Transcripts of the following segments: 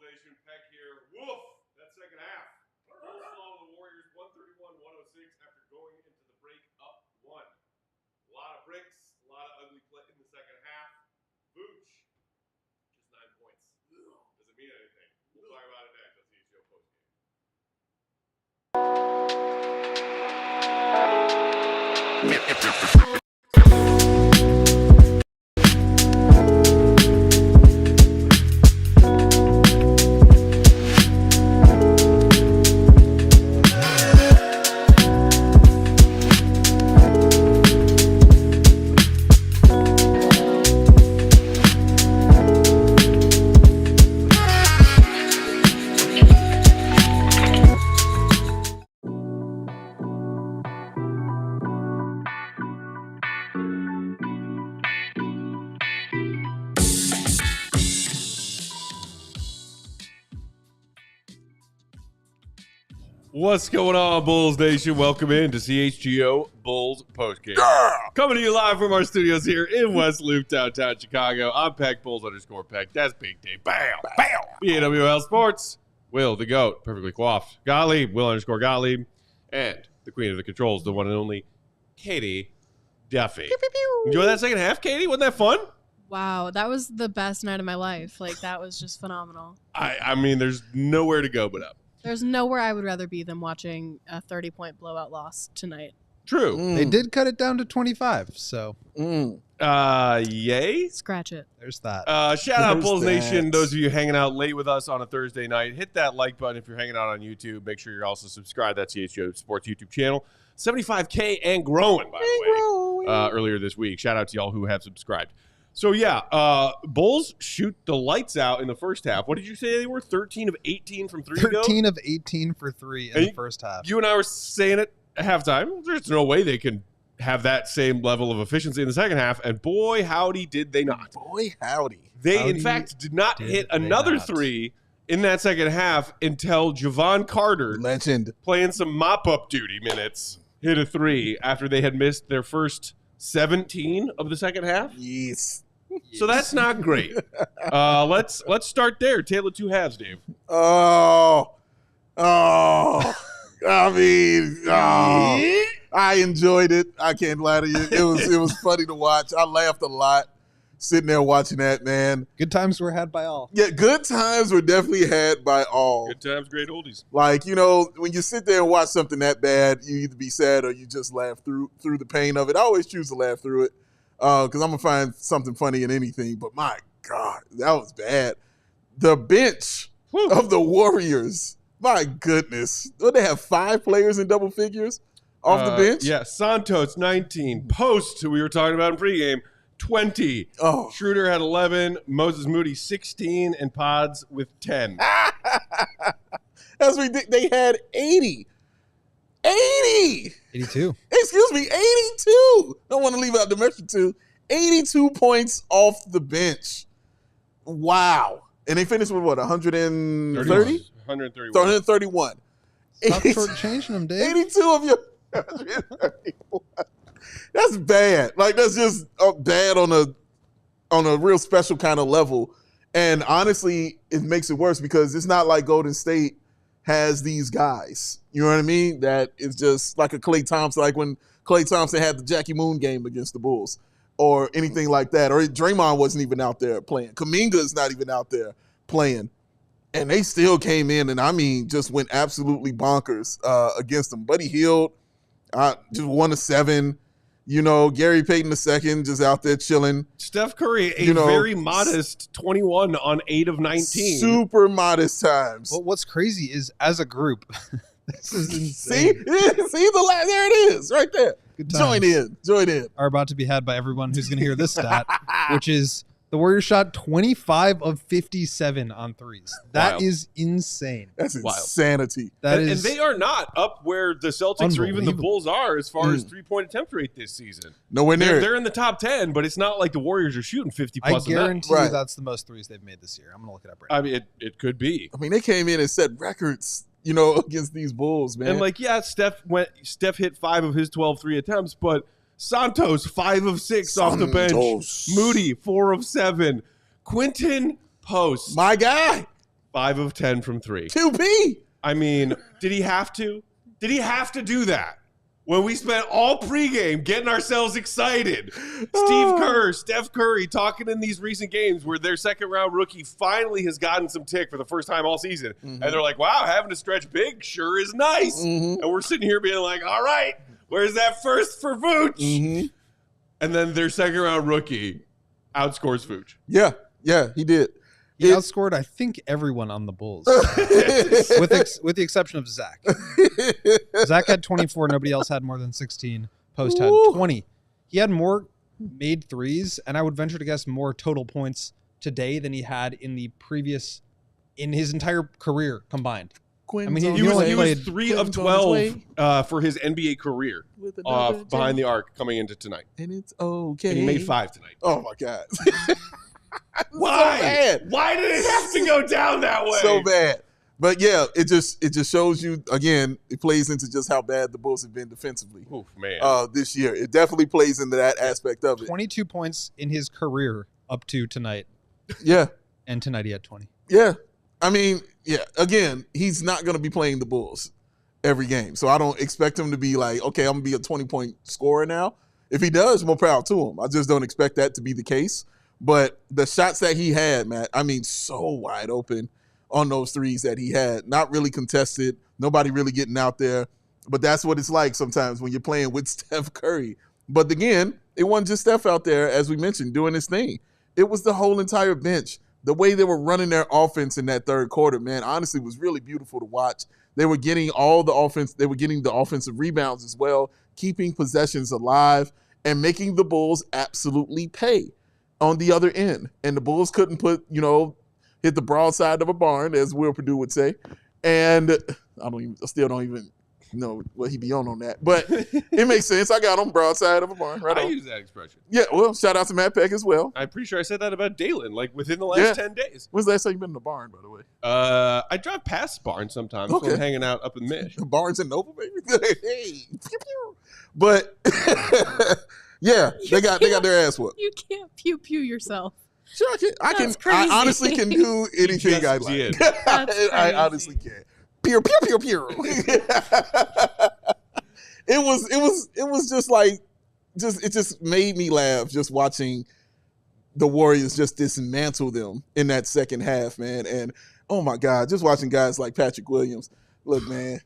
Nation, Peck here. Woof! That second half. Bulls fall to the Warriors 131-106 after going into the break up 1. A lot of bricks, a lot of ugly play in the second half. Vooch, just 9 points. Doesn't mean anything. We'll talk about it next on CHGO Postgame. What's going on, Bulls Nation? Welcome in to CHGO Bulls Podcast. Coming to you live from our studios here in West Loop, downtown Chicago. I'm Peck, Bulls_Peck. That's Big Dave. Bam! Bam! AWL Sports. Will, the GOAT, perfectly coiffed. Gottlieb, Will_Gottlieb. And the queen of the controls, the one and only Katie Duffy. Pew, pew, pew. Enjoy that second half, Katie? Wasn't that fun? Wow, that was the best night of my life. Like, that was just phenomenal. I mean, there's nowhere to go but up. There's nowhere I would rather be than watching a 30-point blowout loss tonight. True. They did cut it down to 25, so. Yay. Scratch it. There's that. Shout out Bulls Nation. Those of you hanging out late with us on a Thursday night, hit that like button if you're hanging out on YouTube. Make sure you're also subscribed. That's the CHGO Sports YouTube channel. 75K and growing, by the way, earlier this week. Shout out to y'all who have subscribed. So, yeah, Bulls shoot the lights out in the first half. What did you say they were? 13 of 18 from three to go? 13 of 18 for three in the first half. You and I were saying it at halftime. There's no way they can have that same level of efficiency in the second half. And boy, howdy, did they not. Boy, howdy. They, in fact, did not hit another three in that second half until Javon Carter, legend, playing some mop-up duty minutes, hit a three after they had missed their first 17 of the second half. Yes. So that's not great. Let's start there. Tale of two halves, Dave. I mean, I enjoyed it. I can't lie to you. It was funny to watch. I laughed a lot sitting there watching that, man. Good times were had by all. Yeah, good times were definitely had by all. Good times, great oldies. Like, you know, when you sit there and watch something that bad, you either be sad or you just laugh through the pain of it. I always choose to laugh through it. Because I'm going to find something funny in anything. But my God, that was bad. The bench of the Warriors, my goodness. Don't they have 5 players in double figures off the bench? Yeah, Santos, 19. Post, who we were talking about in pregame, 20. Oh. Schroeder had 11. Moses Moody, 16. And Pods with 10. That's ridiculous. They had 80. 82. Excuse me, 82. Don't want to leave out the measure 2. 82 points off the bench. Wow. And they finished with what, 130? 131. 131. Stop shortchanging them, Dave. 82 of your 131. That's bad. Like, that's just bad on a real special kind of level. And honestly, it makes it worse because it's not like Golden State has these guys. You know what I mean? That is just like a Klay Thompson, like when Klay Thompson had the Jackie Moon game against the Bulls or anything like that. Or Draymond wasn't even out there playing. Kuminga's not even out there playing. And they still came in and, I mean, just went absolutely bonkers against them. Buddy Hield, just 1 of 7. You know, Gary Payton II just out there chilling. Steph Curry, very modest 21 on 8 of 19. Super modest times. Well, what's crazy is as a group, this is insane. See, there it is, right there. Good times Join in. Are about to be had by everyone who's going to hear this stat, which is the Warriors shot 25 of 57 on threes. That is insane. That's insanity. And they are not up where the Celtics or even the Bulls are as far as three-point attempt rate this season. Nowhere near. They're in the top 10, but it's not like the Warriors are shooting 50 plus. I guarantee you that's the most threes they've made this year. I'm going to look it up right now. I mean, it could be. I mean, they came in and set records, you know, against these Bulls, man. And like, yeah, Steph hit 5 of his 12 3 attempts, but Santos, 5 of 6 off the bench. Moody, 4 of 7. Quentin Post. My guy. 5 of 10 from 3. QB. I mean, did he have to? Did he have to do that? When we spent all pregame getting ourselves excited. Steve Kerr, Steph Curry talking in these recent games where their second-round rookie finally has gotten some tick for the first time all season. And they're like, wow, having to stretch big sure is nice. And we're sitting here being like, all right, where's that first for Vooch? And then their second-round rookie outscores Vooch. Yeah, he did. He outscored, I think, everyone on the Bulls, with the exception of Zach. Zach had 24. Nobody else had more than 16. Post had 20. He had more made threes, and I would venture to guess more total points today than he had in his entire career combined. I mean, he was 3 of 12 for his NBA career behind the arc coming into tonight. And it's okay. And he made 5 tonight. Oh, my God. Why? So bad. Why did it have to go down that way? So bad. But yeah, it just shows you again. It plays into just how bad the Bulls have been defensively. Oof, man. This year, it definitely plays into that aspect of it. 22 points in his career up to tonight. Yeah. And tonight he had 20. Yeah. I mean, yeah. Again, he's not going to be playing the Bulls every game, so I don't expect him to be like, okay, I'm going to be a 20-point scorer now. If he does, more proud to him. I just don't expect that to be the case. But the shots that he had, Matt, I mean, so wide open on those threes that he had. Not really contested. Nobody really getting out there. But that's what it's like sometimes when you're playing with Steph Curry. But again, it wasn't just Steph out there, as we mentioned, doing his thing. It was the whole entire bench. The way they were running their offense in that third quarter, man, honestly was really beautiful to watch. They were getting all the offense. They were getting the offensive rebounds as well, keeping possessions alive and making the Bulls absolutely pay on the other end. And the Bulls couldn't hit the broadside of a barn, as Will Perdue would say. And I still don't even know what he be on that. But it makes sense. I got him broadside of a barn. Right. I on. use that expression. Yeah, well, shout out to Matt Peck as well. I'm pretty sure I said that about Dalen, like within the last 10 days. When's the last time you've been in the barn, by the way? I drive past Barnes sometimes when I'm hanging out up in Mish. Barnes and Noble, baby. Hey, pew, pew. But yeah, they got their ass whooped. You can't pew pew yourself. Sure, I can. Crazy. I honestly can do anything I like. I honestly can. Pew pew pew pew. It was just like, it just made me laugh just watching the Warriors just dismantle them in that second half, man. And oh my God, just watching guys like Patrick Williams. Look, man,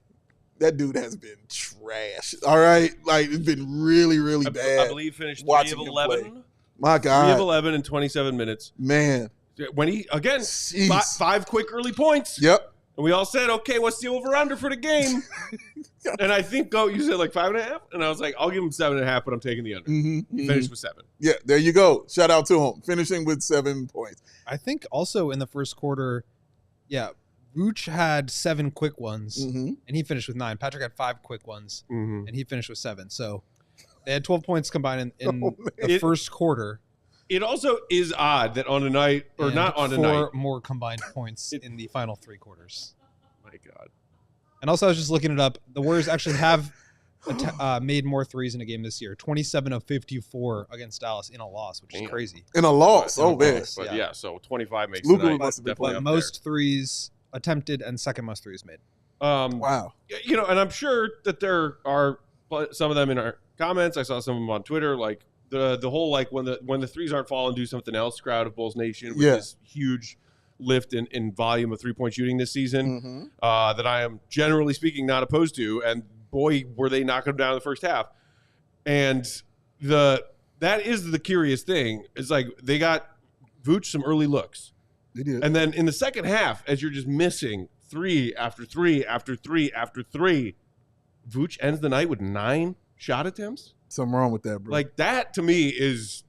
that dude has been trash. All right, like it's been really, really bad. I believe finished 3 of 11. My God, 3 of 11 in 27 minutes. Man, when he again 5 quick early points. Yep. And we all said, okay, what's the over-under for the game? And I think you said like 5.5? And I was like, I'll give him 7.5, but I'm taking the under. He finished with 7. Yeah, there you go. Shout out to him. Finishing with 7 points. I think also in the first quarter, Vooch had 7 quick ones, and he finished with 9. Patrick had 5 quick ones, and he finished with 7. So they had 12 points combined in the first quarter. It also is odd that on a night, or not on a night. 4 more combined points in the final 3 quarters. My God. And also, I was just looking it up. The Warriors actually have made more threes in a game this year. 27 of 54 against Dallas in a loss, which is crazy. In a loss? Oh, man. But yeah, so 25 makes Luka tonight must have been definitely playing. Most threes attempted and second most threes made. Wow. And I'm sure that there are some of them in our comments. I saw some of them on Twitter, like the whole like when the threes aren't falling, do something else crowd of Bulls Nation, which is huge lift in volume of 3-point shooting this season that I am generally speaking not opposed to, and boy were they knocking them down in the first half. And that is the curious thing. It's like they got Vooch some early looks. They did. And then in the second half, as you're just missing 3 after 3 after 3 after 3, Vooch ends the night with 9 shot attempts. Something wrong with that, bro. Like that to me is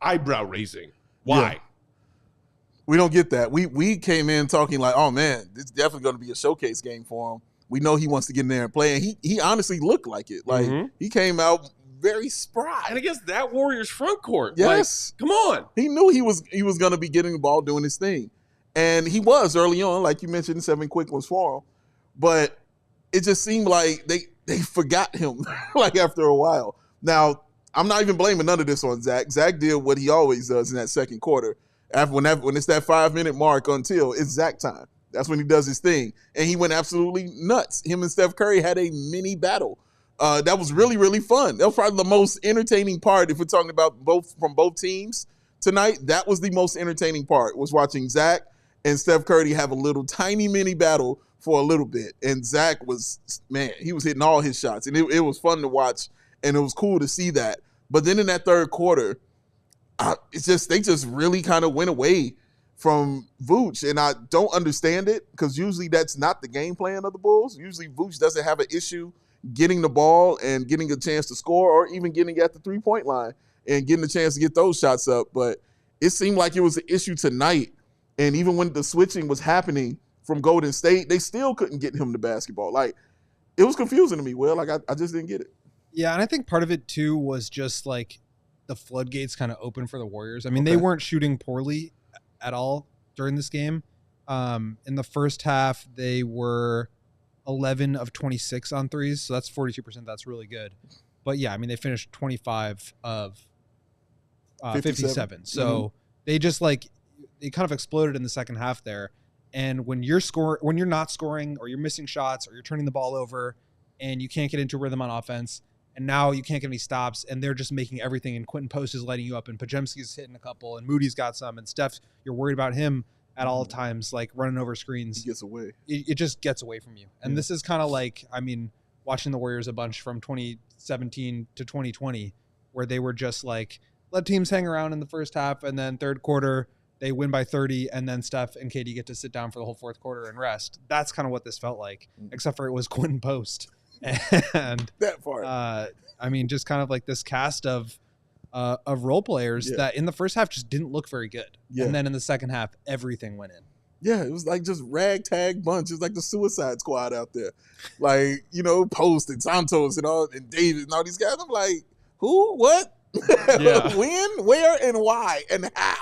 eyebrow raising. Why? Yeah. We don't get that. We came in talking like, oh man, this is definitely going to be a showcase game for him. We know he wants to get in there and play, and he honestly looked like it. Like he came out very spry. And against that Warriors front court. Yes. Like, come on. He knew he was going to be getting the ball, doing his thing. And he was early on, like you mentioned, 7 quick ones for him. But it just seemed like they forgot him like after a while. Now, I'm not even blaming none of this on Zach. Zach did what he always does in that second quarter. when it's that 5-minute mark until it's Zach time. That's when he does his thing. And he went absolutely nuts. Him and Steph Curry had a mini battle. That was really, really fun. That was probably the most entertaining part if we're talking about from both teams tonight. That was the most entertaining part, was watching Zach and Steph Curry have a little tiny mini battle for a little bit. And Zach was, man, he was hitting all his shots. And it was fun to watch, and it was cool to see that. But then in that third quarter, they just really kind of went away from Vooch, and I don't understand it because usually that's not the game plan of the Bulls. Usually Vooch doesn't have an issue getting the ball and getting a chance to score, or even getting at the three-point line and getting a chance to get those shots up. But it seemed like it was an issue tonight, and even when the switching was happening from Golden State, they still couldn't get him the basketball. Like, it was confusing to me, Will. Like, I just didn't get it. Yeah, and I think part of it, too, was just, like, the floodgates kind of open for the Warriors. I mean, they weren't shooting poorly at all during this game. In the first half, they were 11 of 26 on threes, so that's 42%. That's really good. But yeah, I mean, they finished 25 of 57. So they just they kind of exploded in the second half there. And when you're not scoring, or you're missing shots, or you're turning the ball over, and you can't get into rhythm on offense, and now you can't get any stops, and they're just making everything, and Quentin Post is lighting you up, and Pajemski's hitting a couple, and Moody's got some, and Steph, you're worried about him at all times, like running over screens. He gets away. It just gets away from you. And this is kind of like, I mean, watching the Warriors a bunch from 2017 to 2020, where they were just like, let teams hang around in the first half, and then third quarter, they win by 30, and then Steph and KD get to sit down for the whole fourth quarter and rest. That's kind of what this felt like, except for it was Quentin Post. And that part. I mean, just kind of like this cast of role players that in the first half just didn't look very good. Yeah. And then in the second half, everything went in. Yeah, it was like just ragtag bunch. It's like the Suicide Squad out there. Like, Post and Santos and David and all these guys. I'm like, who? What? Yeah. When? Where? And why? And how?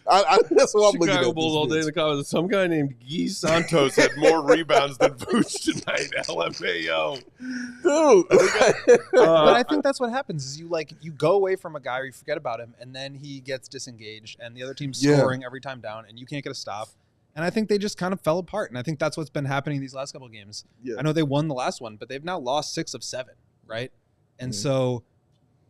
That's what I'm looking at. Chicago Bulls all day in the comments. Some guy named Guy Santos had more rebounds than Vooch tonight. LMAO, dude. But I think that's what happens. Is you go away from a guy, or you forget about him, and then he gets disengaged, and the other team's scoring every time down, and you can't get a stop. And I think they just kind of fell apart. And I think that's what's been happening these last couple of games. Yeah. I know they won the last one, but they've now lost 6 of 7, right? And so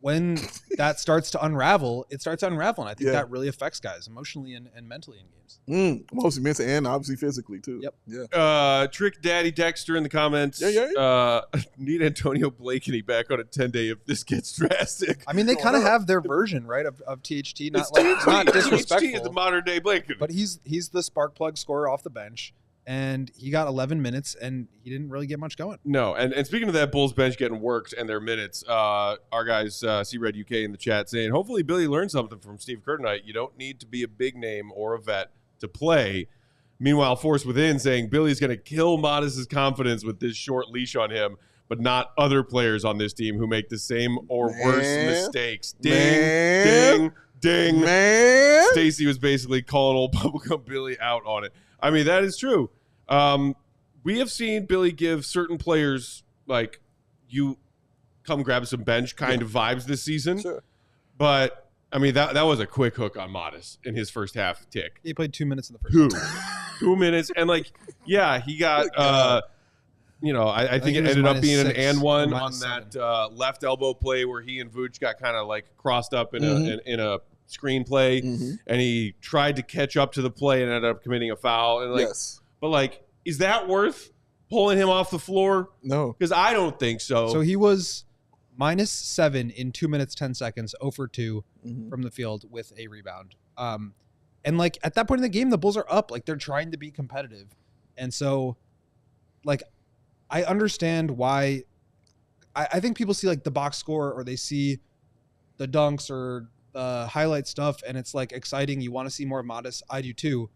when that starts to unravel, it starts to unravel. And I think that really affects guys emotionally and mentally in games. Mostly mentally and obviously physically, too. Yep. Yeah. Trick Daddy Dexter in the comments. Need Antonio Blakeney back on a 10-day if this gets drastic. I mean, they kind of have their version, right, of THT. Not disrespectful. THT is the modern-day Blakeney. But he's the spark plug scorer off the bench. And he got 11 minutes, and he didn't really get much going. No, and speaking of that Bulls bench getting worked and their minutes, our guys, C-Red UK in the chat saying, hopefully Billy learned something from Steve Kerr tonight. You don't need to be a big name or a vet to play. Meanwhile, Force Within saying Billy's going to kill Modest's confidence with this short leash on him, but not other players on this team who make the same or worse mistakes. Ding, ding. Man. Stacey was basically calling old Bubblegum Billy out on it. I mean, that is true. We have seen Billy give certain players, like, you come grab some bench kind of vibes this season. Sure. But, I mean, that was a quick hook on Modest in his first half tick. He played 2 minutes in the first half. 2 minutes. And, he got, I think it ended up being an and one on that left elbow play where he and Vooch got kind of, crossed up in a screenplay, and he tried to catch up to the play and ended up committing a foul. And but is that worth pulling him off the floor? No, because I don't think so. So he was -7 in 2 minutes 10 seconds, 0 for 2 from the field with a rebound. And at that point in the game, the Bulls are up. They're trying to be competitive, and so I understand why. I think people see the box score, or they see the dunks or highlight stuff, and it's exciting. You want to see more of Modest. I do too.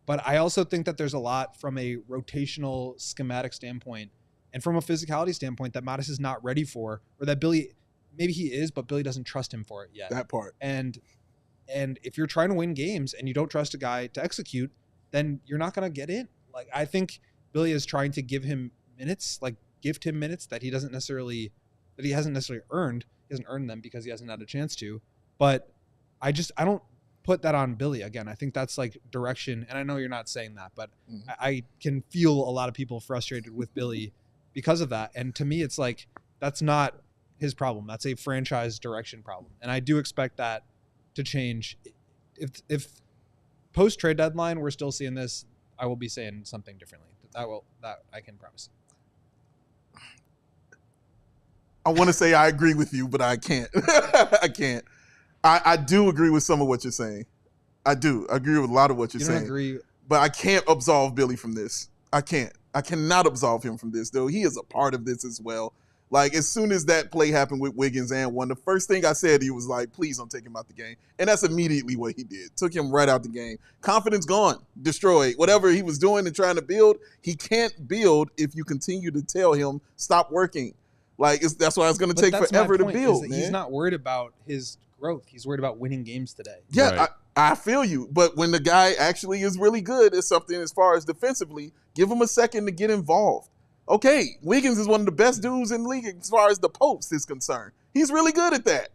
But I also think that there's a lot from a rotational schematic standpoint and from a physicality standpoint that Modest is not ready for, or that Billy, maybe he is, but Billy doesn't trust him for it yet. That part. And if you're trying to win games and you don't trust a guy to execute, then you're not going to get in. I think Billy is trying to give him minutes, gift him minutes that he hasn't necessarily earned. He hasn't earned them because he hasn't had a chance to. But I don't put that on Billy again. I think that's like direction. And I know you're not saying that, but I can feel a lot of people frustrated with Billy because of that. And to me, it's like, that's not his problem. That's a franchise direction problem. And I do expect that to change. If post trade deadline, we're still seeing this, I will be saying something differently. That I can promise. I want to say I agree with you, but I can't. I can't. I do agree with some of what you're saying. I do. I agree with a lot of what you're saying. Agree. But I can't absolve Billy from this. I can't. I cannot absolve him from this, though. He is a part of this as well. Like, as soon as that play happened with Wiggins and one, the first thing I said, he was like, please don't take him out the game. And that's immediately what he did. Took him right out the game. Confidence gone. Destroyed. Whatever he was doing and trying to build, he can't build if you continue to tell him, stop working. Like, that's why it's going to take forever to build, man. He's not worried about his growth. He's worried about winning games today. Yeah, Right. I feel you. But when the guy actually is really good at something as far as defensively, give him a second to get involved. Okay, Wiggins is one of the best dudes in the league as far as the post is concerned. He's really good at that.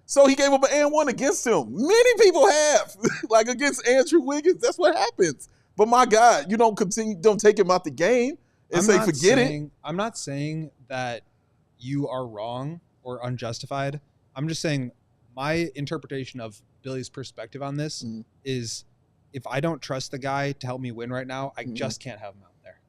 So he gave up an and one against him. Many people have, like against Andrew Wiggins. That's what happens. But my God, you don't take him out the game and say, forget it. I'm not saying that you are wrong or unjustified. I'm just saying my interpretation of Billy's perspective on this is, if I don't trust the guy to help me win right now, I just can't have him out there.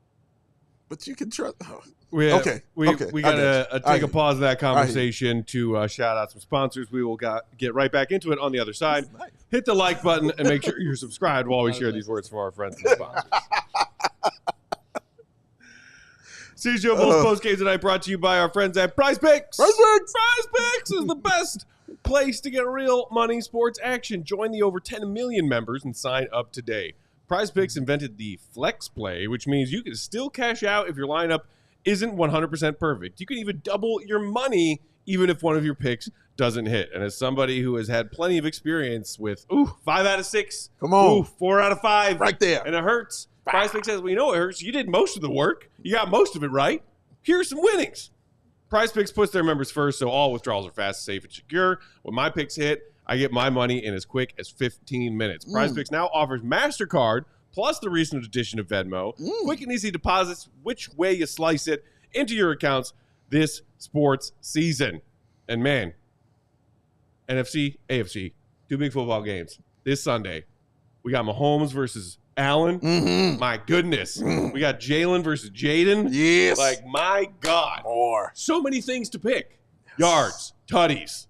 But you can trust. Oh. We got to take a pause of that conversation to shout out some sponsors. We will get right back into it on the other side. Nice. Hit the like button and make sure you're subscribed while we share these words from our friends and sponsors. CHGO Bulls Post Game tonight brought to you by our friends at Prize Picks. Prize Picks is the best place to get real money sports action. Join the over 10 million members and sign up today. Prize Picks invented the flex play, which means you can still cash out if your lineup isn't 100% perfect. You can even double your money even if one of your picks doesn't hit. And as somebody who has had plenty of experience with 5 out of 6, come on, 4 out of 5, right there, and it hurts. Prize Picks says, well, you know it hurts. You did most of the work. You got most of it right. Here's some winnings. Prize Picks puts their members first, so all withdrawals are fast, safe, and secure. When my picks hit, I get my money in as quick as 15 minutes. Prize Picks now offers MasterCard plus the recent addition of Venmo. Quick and easy deposits, which way you slice it, into your accounts this sports season. And man, NFC, AFC, 2 big football games this Sunday. We got Mahomes versus Allen. My goodness. We got Jalen versus Jaden. Yes. Like, my God. More. So many things to pick. Yards, tutties.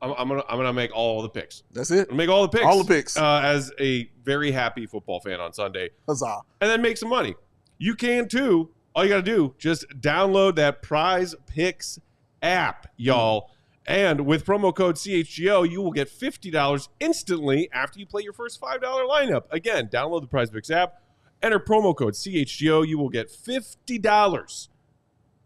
I'm gonna make all the picks. That's it. Make all the picks. All the picks. As a very happy football fan on Sunday. Huzzah. And then make some money. You can too. All you got to do, just download that Prize Picks app, y'all. And with promo code CHGO, you will get $50 instantly after you play your first $5 lineup. Again, download the Prize Picks app, enter promo code CHGO. You will get $50.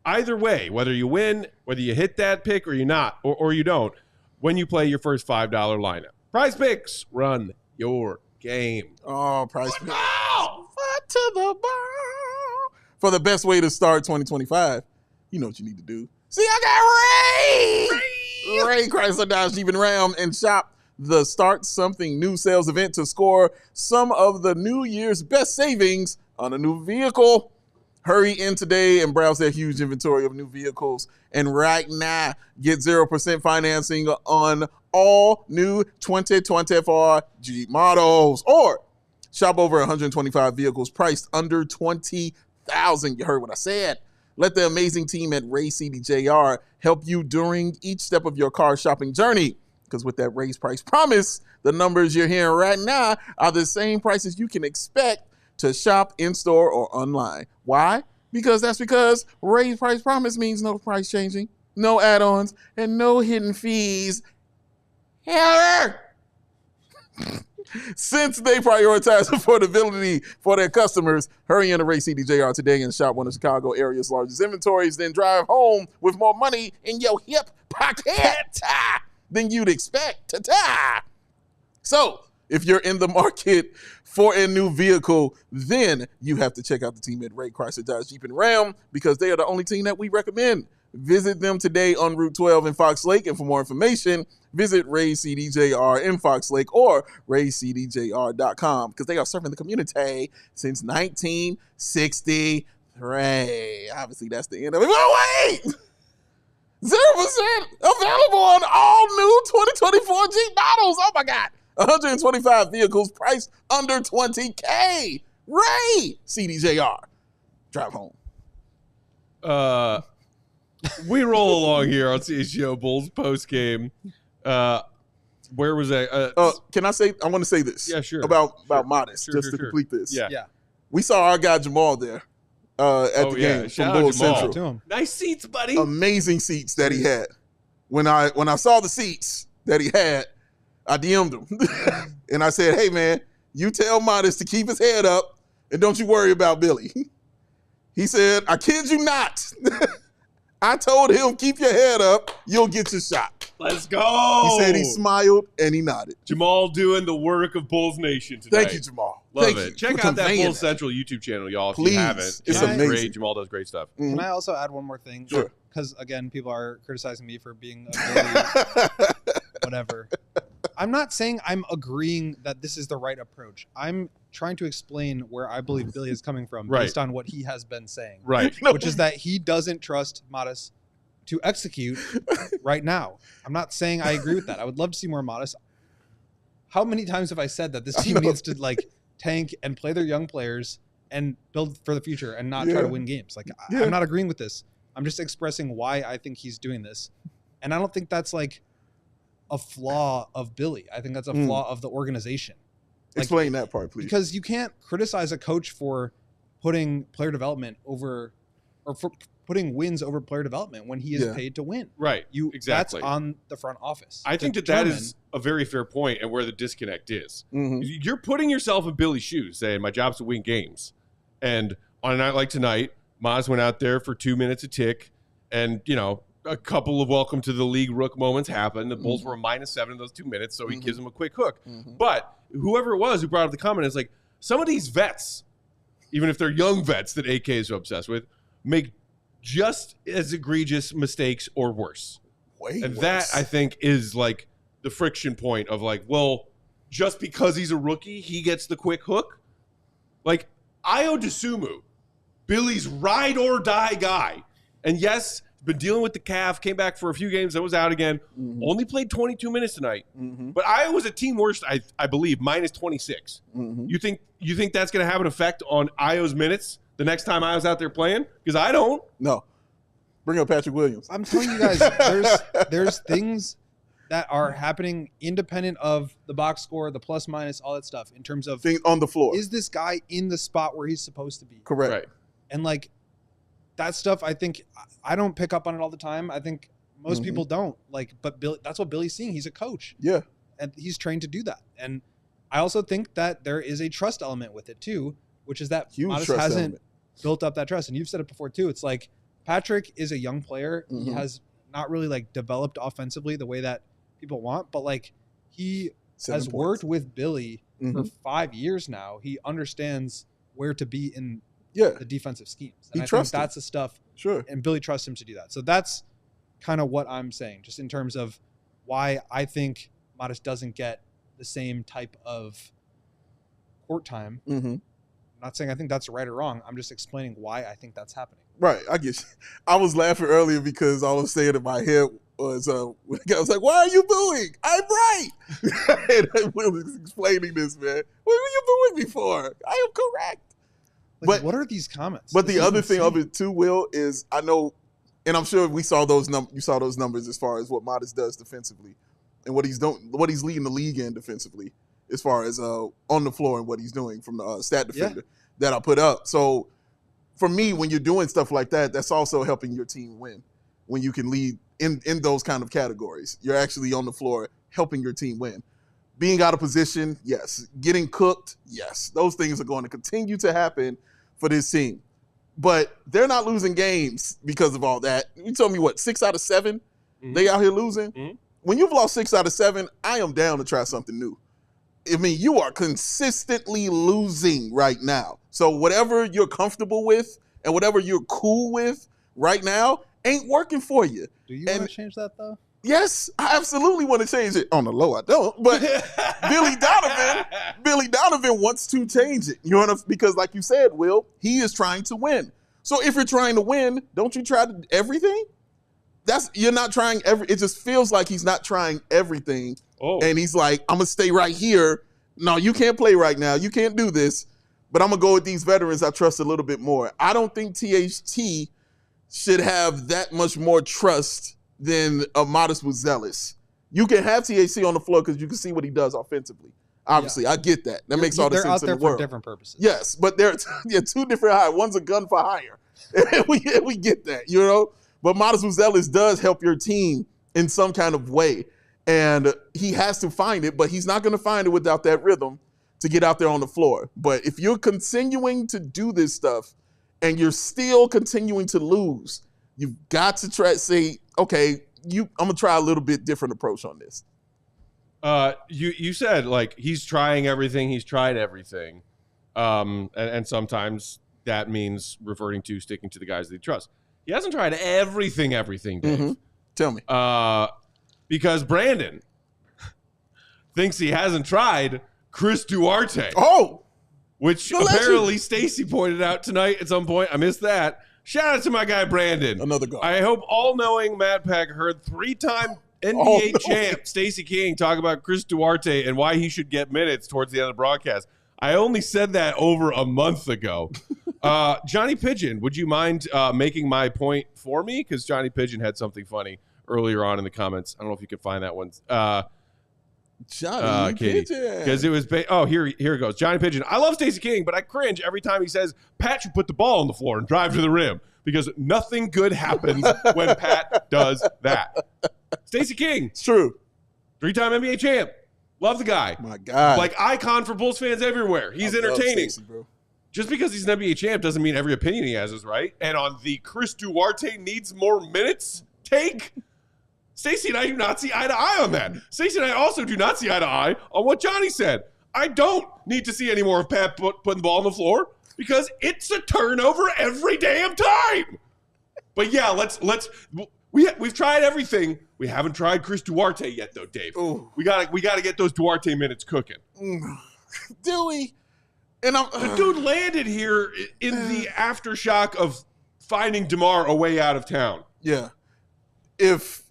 Either way, whether you win, whether you hit that pick or you not, or you don't, when you play your first $5 lineup. Prize Picks, run your game. Oh, Prize Picks. Fight to the ball. For the best way to start 2025, you know what you need to do. See, I got Ray Chrysler Dodge Jeep and Ram, and shop the Start Something New sales event to score some of the New Year's best savings on a new vehicle. Hurry in today and browse their huge inventory of new vehicles. And right now, get 0% financing on all new 2024 Jeep models. Or shop over 125 vehicles priced under $20,000. You heard what I said. Let the amazing team at Ray CDJR help you during each step of your car shopping journey. Because with that Ray's Price Promise, the numbers you're hearing right now are the same prices you can expect to shop in-store or online. Why? Because Ray's Price Promise means no price changing, no add-ons, and no hidden fees. Since they prioritize affordability for their customers, hurry into Ray CDJR today and shop one of Chicago area's largest inventories, then drive home with more money in your hip pocket than you'd expect. So, if you're in the market for a new vehicle, then you have to check out the team at Ray Chrysler Dodge Jeep and Ram, because they are the only team that we recommend. Visit them today on Route 12 in Fox Lake. And for more information, visit Ray's CDJR in Fox Lake or Ray'sCDJR.com because they are serving the community since 1963. Obviously, that's the end of it. Oh, wait! 0% available on all new 2024 Jeep models. Oh, my God. 125 vehicles priced under $20K. Ray, CDJR. Drive home. We roll along here on CHGO Bulls post game. Where was I? Can I say? I want to say this. Yeah, sure. About Modest, just to complete this. Yeah. We saw our guy Jamal there at the game Shout from out Bulls Jamal. Central. To him. Nice seats, buddy. Amazing seats that he had. When I saw the seats that he had, I DM'd him and I said, "Hey man, you tell Modest to keep his head up and don't you worry about Billy." He said, "I kid you not." I told him, keep your head up, you'll get your shot. Let's go. He said he smiled and he nodded. Jamal doing the work of Bulls Nation today. Thank you, Jamal. Love Thank it. you Check for out that conveying Bulls Central YouTube channel, y'all, if Please. you haven't. It's Jamal's amazing. great. Jamal does great stuff. Can I also add one more thing? Sure. Because, again, people are criticizing me for being a bully, whatever. I'm not saying I'm agreeing that this is the right approach. I'm trying to explain where I believe Billy is coming from Right. based on what he has been saying. Right. Which is that he doesn't trust Modest to execute right now. I'm not saying I agree with that. I would love to see more Modest. How many times have I said that this team needs to tank and play their young players and build for the future and not try to win games? I'm not agreeing with this. I'm just expressing why I think he's doing this. And I don't think that's a flaw of Billy. I think that's a flaw of the organization. Explain that part, please. Because you can't criticize a coach for putting player development over, or for putting wins over player development when he is paid to win. Right. Exactly. That's on the front office. I think that is a very fair point and where the disconnect is. Mhm. You're putting yourself in Billy's shoes saying, my job's to win games. And on a night like tonight, Maz went out there for 2 minutes a tick and, a couple of welcome to the league rook moments happened. The Bulls were a -7 in those 2 minutes, so he gives them a quick hook. But whoever it was who brought up the comment is some of these vets, even if they're young vets that AK is so obsessed with, make just as egregious mistakes or worse. And that, I think, is the friction point of just because he's a rookie, he gets the quick hook. Ayo Dosunmu, Billy's ride or die guy. And yes, been dealing with the calf, came back for a few games, then was out again. Only played 22 minutes tonight. But Ayo was a team worst, I believe, -26. You think that's going to have an effect on Ayo's minutes the next time Ayo's out there playing? Because I don't. No. Bring up Patrick Williams. I'm telling you guys, there's things that are happening independent of the box score, the plus minus, all that stuff in terms of Things on the floor. is this guy in the spot where he's supposed to be? Correct. Right. And that stuff, I think I don't pick up on it all the time. I think most people don't. But Billy, that's what Billy's seeing. He's a coach. Yeah. And he's trained to do that. And I also think that there is a trust element with it too, which is that Huge Modest trust hasn't element. built up that trust. And you've said it before too. It's Patrick is a young player. He has not really developed offensively the way that people want, but he 7 has points. worked with Billy for 5 years now. He understands where to be in Yeah. the defensive schemes. He And I think trusts him. that's the stuff, Sure. and Billy trusts him to do that. So that's kind of what I'm saying, just in terms of why I think Modest doesn't get the same type of court time. I'm not saying I think that's right or wrong. I'm just explaining why I think that's happening. Right. I get you. I was laughing earlier because all I was saying in my head was, when the guy was like, "Why are you booing? I'm right." And I was explaining this, man. What were you booing me for? I am correct. But- what are these comments? But This the is other thing of insane. it too, Will, is I know, and I'm sure we saw those you saw those numbers as far as what Modest does defensively, and what he's doing, what he's leading the league in defensively, as far as on the floor and what he's doing from the stat defender that I put up. So for me, when you're doing stuff like that, that's also helping your team win. When you can lead in those kind of categories, you're actually on the floor helping your team win. Being out of position, yes. Getting cooked, yes. Those things are going to continue to happen for this team. But they're not losing games because of all that. You told me, 6 out of 7? They out here losing? When you've lost 6 out of 7, I am down to try something new. I mean, you are consistently losing right now. So whatever you're comfortable with and whatever you're cool with right now, ain't working for you. Do you want to change that though? Yes, I absolutely want to change it. On the low, I don't. But Billy Donovan wants to change it. You know, because like you said, Will, he is trying to win. So if you're trying to win, don't you try everything? You're not trying it just feels like he's not trying everything. Oh. And he's like, I'm gonna stay right here. No, you can't play right now. You can't do this. But I'm gonna go with these veterans I trust a little bit more. I don't think THT should have that much more trust than a Modest Vucevic. You can have THC on the floor because you can see what he does offensively. Obviously, I get that. That makes all the sense in the world. They're out there for different purposes. Yes, but they're two different hires. One's a gun for hire. we get that, you know? But Modest Vucevic does help your team in some kind of way. And he has to find it, but he's not going to find it without that rhythm to get out there on the floor. But if you're continuing to do this stuff and you're still continuing to lose, you've got to try to say, okay, I'm going to try a little bit different approach on this. You said, like, he's trying everything. He's tried everything. And sometimes that means sticking to the guys that he trusts. He hasn't tried everything, Dave. Mm-hmm. Tell me. Because Brandon thinks he hasn't tried Chris Duarte. Oh! Which apparently Stacy pointed out tonight at some point. I missed that. Shout out to my guy, Brandon. Another guy. I hope all-knowing Matt Peck heard 3-time NBA champ Stacey King talk about Chris Duarte and why he should get minutes towards the end of the broadcast. I only said that over a month ago. Johnny Pigeon, would you mind making my point for me? Because Johnny Pigeon had something funny earlier on in the comments. I don't know if you can find that one. Johnny Pigeon. Because it was here it goes. Johnny Pigeon. I love Stacey King, but I cringe every time he says Pat should put the ball on the floor and drive to the rim because nothing good happens when Pat does that. Stacey King. It's true. 3-time NBA champ. Love the guy. My God. Like icon for Bulls fans everywhere. He's entertaining. Stacey, bro. Just because he's an NBA champ doesn't mean every opinion he has is right. And on the Chris Duarte needs more minutes take, Stacey and I do not see eye to eye on that. Stacey and I also do not see eye to eye on what Johnny said. I don't need to see any more of Pat putting the ball on the floor because it's a turnover every damn time. But yeah, we've tried everything. We haven't tried Chris Duarte yet, though, Dave. Ooh. We gotta get those Duarte minutes cooking. Do we? And the dude landed here in the aftershock of finding DeMar a way out of town. Yeah. He's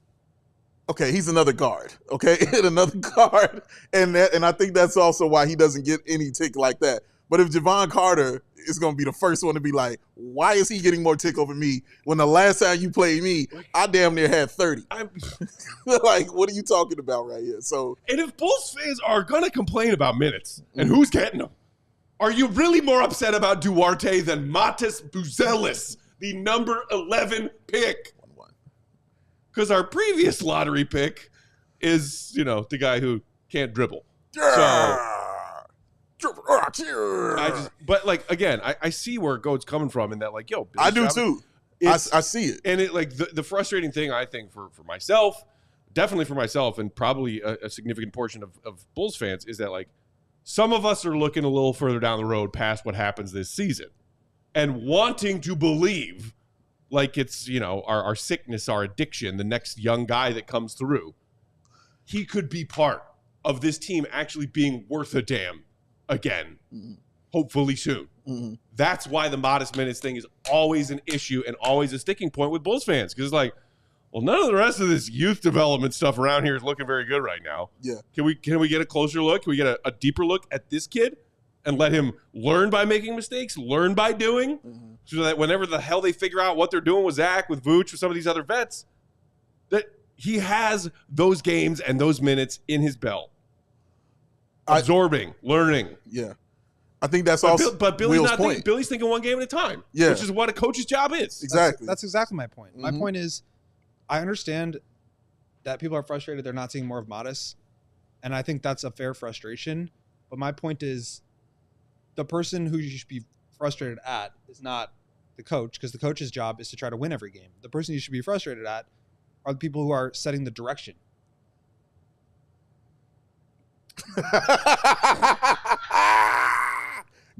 another guard. Okay, another guard, and I think that's also why he doesn't get any tick like that. But if Javon Carter is going to be the first one to be like, why is he getting more tick over me when the last time you played me, I damn near had 30? Like, what are you talking about right here? So, and if Bulls fans are going to complain about minutes, and who's getting them, are you really more upset about Duarte than Matas Buzelis, the number 11 pick? Because our previous lottery pick is, the guy who can't dribble. But again, I see where Goat's coming from in that, Billy I do too. I see it. And it the frustrating thing I think for myself, definitely for myself, and probably a significant portion of Bulls fans is that some of us are looking a little further down the road past what happens this season and wanting to believe it's, our sickness, our addiction, the next young guy that comes through. He could be part of this team actually being worth a damn again, hopefully soon. Mm-hmm. That's why the modest minutes thing is always an issue and always a sticking point with Bulls fans. Because none of the rest of this youth development stuff around here is looking very good right now. Yeah. Can we get a closer look? Can we get a deeper look at this kid and let him learn by making mistakes, learn by doing, so that whenever the hell they figure out what they're doing with Zach, with Vooch, with some of these other vets, that he has those games and those minutes in his belt. Absorbing, learning. Yeah. I think that's also Billy's Will's not point. thinking. Billy's thinking one game at a time, yeah. Which is what a coach's job is. Exactly. That's exactly my point. My point is, I understand that people are frustrated they're not seeing more of Modest, and I think that's a fair frustration. But my point is, the person who you should be frustrated at is not the coach, because the coach's job is to try to win every game. The person you should be frustrated at are the people who are setting the direction.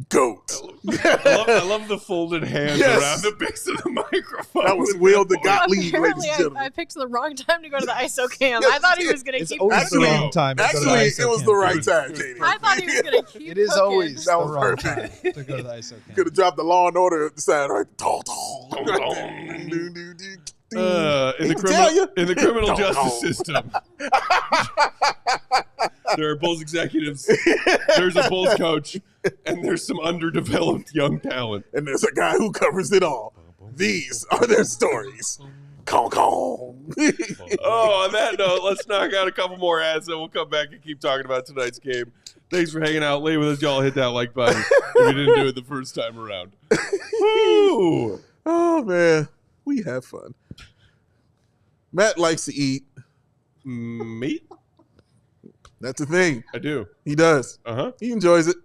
GOAT. I love the folded hands Yes. around the base of the microphone. That was Will the Gottlieb, ladies Apparently, and gentlemen. I picked the wrong time to go to the ISO cam. I thought he was going to It's keep always cooking. the wrong time. to go to the Actually, ISO it was cam. the right time, Katie. I thought he was going to keep It is cooking. always That the was wrong perfect. time to go to the ISO cam. Could have dropped the Law and Order at the side, right? In the criminal justice system, there are Bulls executives, there's a Bulls coach, and there's some underdeveloped young talent. And there's a guy who covers it all. These are their stories. Cong cong. Oh, on that note, let's knock out a couple more ads, and we'll come back and keep talking about tonight's game. Thanks for hanging out late with us. Y'all hit that like button if you didn't do it the first time around. Woo! Oh, man. We have fun. Matt likes to eat. Meat? That's the thing. I do. He does. Uh-huh. He enjoys it.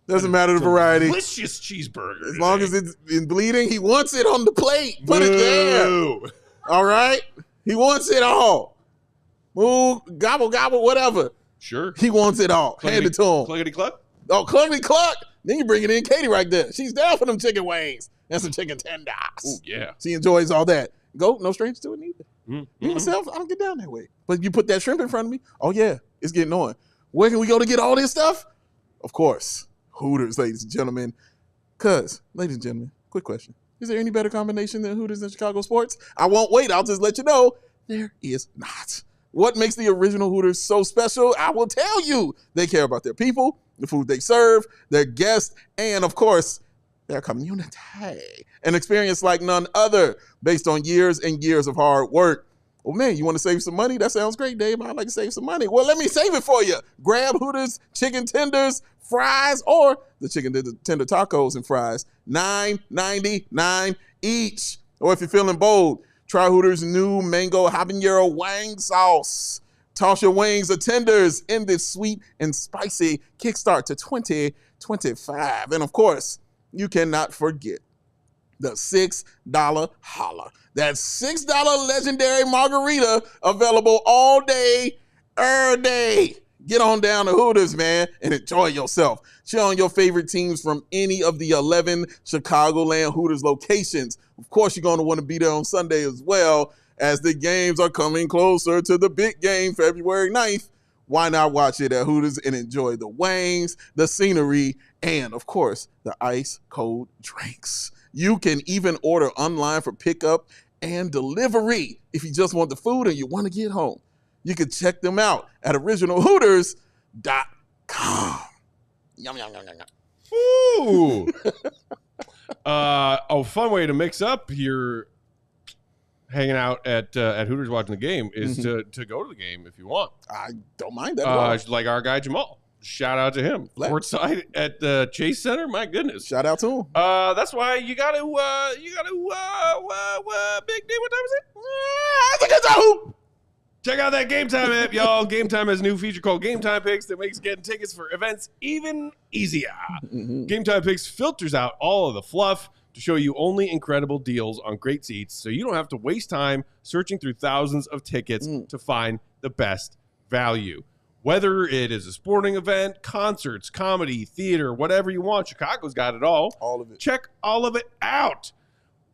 Doesn't matter the variety. Delicious cheeseburger. As long as it's in bleeding, he wants it on the plate. Put it there. Boo. All right? He wants it all. Ooh, gobble, gobble, whatever. Sure. He wants it all. Hand it to him. Cluckety cluck? Oh, cluckety cluck. Then you bring it in. Katie right there. She's down for them chicken wings and some chicken tenders. Ooh, yeah. She enjoys all that. Go, no stranger to it neither. Mm-hmm. Me myself, I don't get down that way. But you put that shrimp in front of me, oh yeah, it's getting on. Where can we go to get all this stuff? Of course, Hooters, ladies and gentlemen. Because, ladies and gentlemen, quick question. Is there any better combination than Hooters and Chicago sports? I won't wait. I'll just let you know. There is not. What makes the original Hooters so special? I will tell you. They care about their people, the food they serve, their guests, and of course, their community. An experience like none other, based on years and years of hard work. Oh man, you want to save some money? That sounds great, Dave. I'd like to save some money. Well, let me save it for you. Grab Hooters chicken tenders, fries, or the chicken tender tacos and fries. $9.99 each. Or if you're feeling bold, try Hooters' new mango habanero wang sauce. Toss your wings or tenders in this sweet and spicy kickstart to 2025. And of course, you cannot forget the $6 holla. That $6 legendary margarita available all day, every day. Get on down to Hooters, man, and enjoy yourself. Cheer on your favorite teams from any of the 11 Chicagoland Hooters locations. Of course, you're going to want to be there on Sunday as well, as the games are coming closer to the big game, February 9th. Why not watch it at Hooters and enjoy the wangs, the scenery, and, of course, the ice-cold drinks. You can even order online for pickup and delivery if you just want the food and you want to get home. You can check them out at originalhooters.com. Yum, yum, yum, yum, yum. Ooh. A fun way to mix up your hanging out at Hooters watching the game is to go to the game if you want. I don't mind that at all. Like our guy Jamal. Shout out to him. Courtside at the Chase Center. My goodness. Shout out to him. That's why you gotta Big D, what time is it? Check out that Game Time app, y'all. Game Time has a new feature called Game Time Picks that makes getting tickets for events even easier. Game Time Picks filters out all of the fluff to show you only incredible deals on great seats, so you don't have to waste time searching through thousands of tickets to find the best value. Whether it is a sporting event, concerts, comedy, theater, whatever you want, Chicago's got it all. All of it. Check all of it out.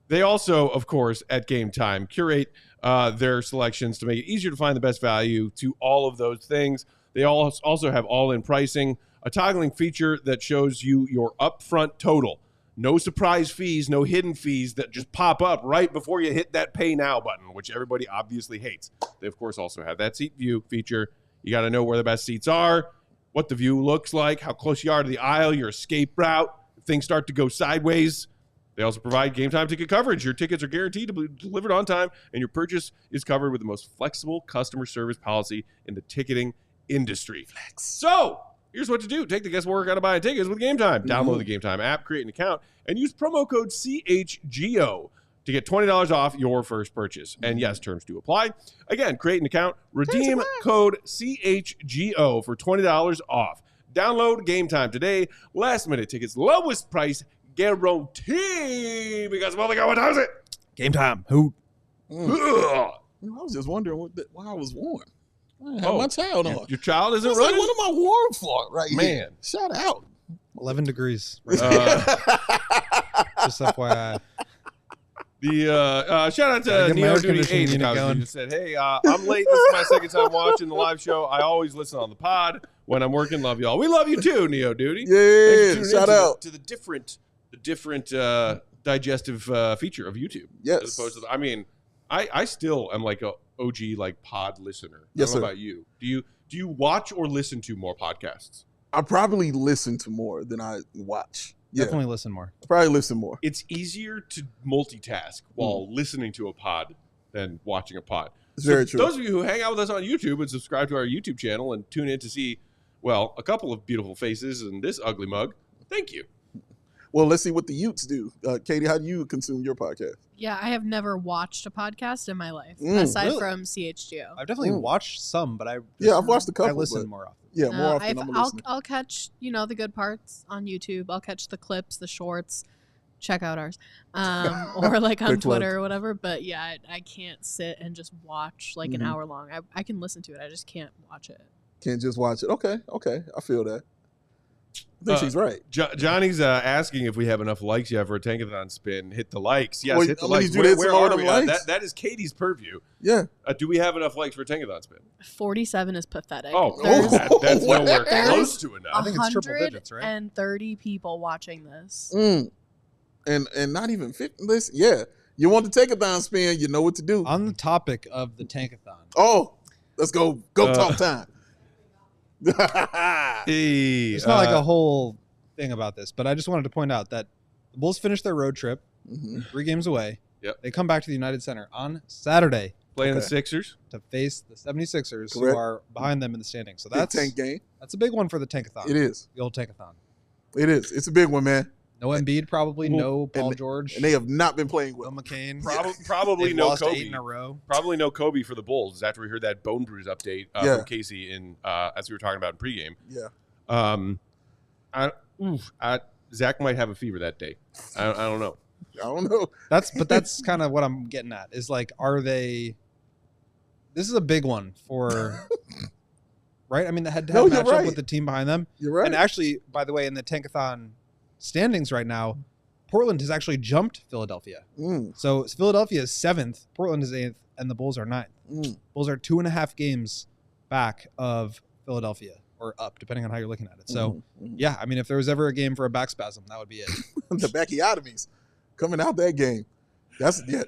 They also, of course, at Game Time, curate their selections to make it easier to find the best value to all of those things. They also have all-in pricing, a toggling feature that shows you your upfront total. No surprise fees, no hidden fees that just pop up right before you hit that pay now button, which everybody obviously hates. They, of course, also have that seat view feature. You got to know where the best seats are, what the view looks like, how close you are to the aisle, your escape route. If things start to go sideways, they also provide Game Time ticket coverage. Your tickets are guaranteed to be delivered on time, and your purchase is covered with the most flexible customer service policy in the ticketing industry. So here's what to do. Take the guesswork out of buying tickets with Game Time. Download the Game Time app, create an account, and use promo code CHGO to get $20 off your first purchase. And yes, terms do apply. Again, create an account, redeem code CHGO for $20 off. Download Game Time today. Last minute tickets, lowest price guarantee. Because, well, what time is it? Game Time. Hoot. I was just wondering why I was warm. I had my child on. Your child isn't It's running? like, what am I warm for right Man. here? Shout out. 11 degrees. Just FYI. The shout out to Gotta get my Neo air Duty conditioning 8 unit who going. just said, "Hey, I'm late. This is my second time watching the live show. I always listen on the pod when I'm working. Love y'all. We love you too, Neo Duty. Yeah, shout out to the different digestive feature of YouTube. Yes. As opposed to, I still am like a OG like pod listener. Yes, I don't know sir. about you. Do you watch or listen to more podcasts? I probably listen to more than I watch. Yeah, Definitely listen more. probably listen more. It's easier to multitask while listening to a pod than watching a pod. It's very true. Those of you who hang out with us on YouTube and subscribe to our YouTube channel and tune in to see, well, a couple of beautiful faces and this ugly mug, thank you. Well, let's see what the Utes do. Katie, how do you consume your podcast? Yeah, I have never watched a podcast in my life Mm, aside really? from CHGO. I've definitely watched some, but I've watched a couple. I listen but- more often. Yeah, more often I'm a listener. I'll catch the good parts on YouTube. I'll catch the clips, the shorts. Check out ours, or like on Quick plug. Twitter or whatever. But yeah, I can't sit and just watch like an hour long. I can listen to it. I just can't watch it. Can't just watch it. Okay, I feel that. I think she's right. Johnny's asking if we have enough likes yet for a Tankathon spin. Hit the likes. Yes, Well, hit the I mean, likes. you do hit Where some more are of we? them likes. That is Katie's purview. Yeah. Do we have enough likes for a Tankathon spin? 47 is pathetic. Oh, There's that's nowhere There's close to enough. I think it's triple digits, right? 130 people watching this. And not even 50. Listen, yeah. You want to take a down spin, you know what to do. On the topic of the Tankathon, Oh, let's go talk time. Hey, it's not like a whole thing about this, but I just wanted to point out that the Bulls finished their road trip, 3 games away. Yep. They come back to the United Center on Saturday playing the Okay. Sixers. to face the 76ers, Correct. who are behind them in the standings. So Big that's tank game. a big one for the Tankathon. It is. The old Tankathon. It is. It's a big one, man. No Embiid, probably. Well, No Paul George. And they have not been playing no well. McCain. Probably They've no lost Kobe. 8 in a row. Probably no Kobe for the Bulls after we heard that bone bruise update Yeah. from Casey in as we were talking about in pregame. Yeah. Zach might have a fever that day. I don't know. I don't know. That's kind of what I'm getting at. Is like, are they? This is a big one for, right? I mean, the head-to-head No, you're matchup right. with the team behind them. You're right. And actually, by the way, in the Tankathon standings right now, Portland has actually jumped Philadelphia. So Philadelphia is 7th, Portland is 8th, and the Bulls are 9th. Bulls are 2.5 games back of Philadelphia, or up, depending on how you're looking at it. So, yeah, I mean, if there was ever a game for a back spasm, that would be it. The Bacchiotomies coming out that game.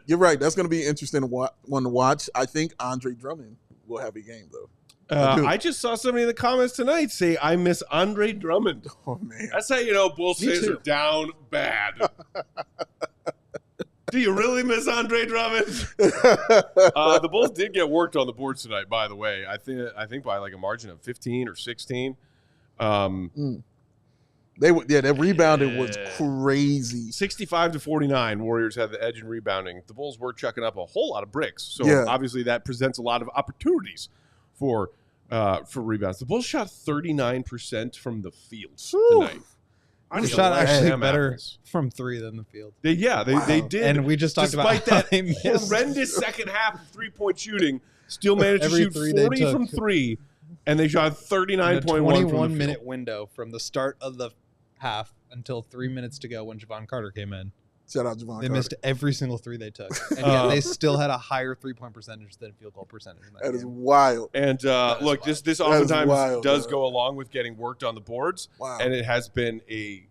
You're right. That's going to be interesting one to watch. I think Andre Drummond will have a game though. I just saw somebody in the comments tonight say, I miss Andre Drummond. Oh man, That's how you know Bulls Me fans too. are down bad. Do you really miss Andre Drummond? The Bulls did get worked on the boards tonight, by the way. I think by like a margin of 15 or 16. That rebounding was crazy. 65-49, Warriors had the edge in rebounding. The Bulls were chucking up a whole lot of bricks, so Yeah. obviously that presents a lot of opportunities for rebounds. The Bulls shot 39% from the field tonight. I They need to shot laugh actually them better apples. from 3 than the field. They did. And we just talked Despite about how that they missed. horrendous second half of three-point shooting, still managed to Every shoot three they 40 took. from 3, and they shot In a 39.1 from the 21-minute field. window from the start of the half until 3 minutes to go when Javon Carter came in. Shout out Javon They Carter. missed every single 3 they took. And yet they still had a higher 3-point percentage than field goal percentage. In that That is game. wild. And That is look, wild. this That is oftentimes wild, does man. go along with getting worked on the boards, Wow. and it has been a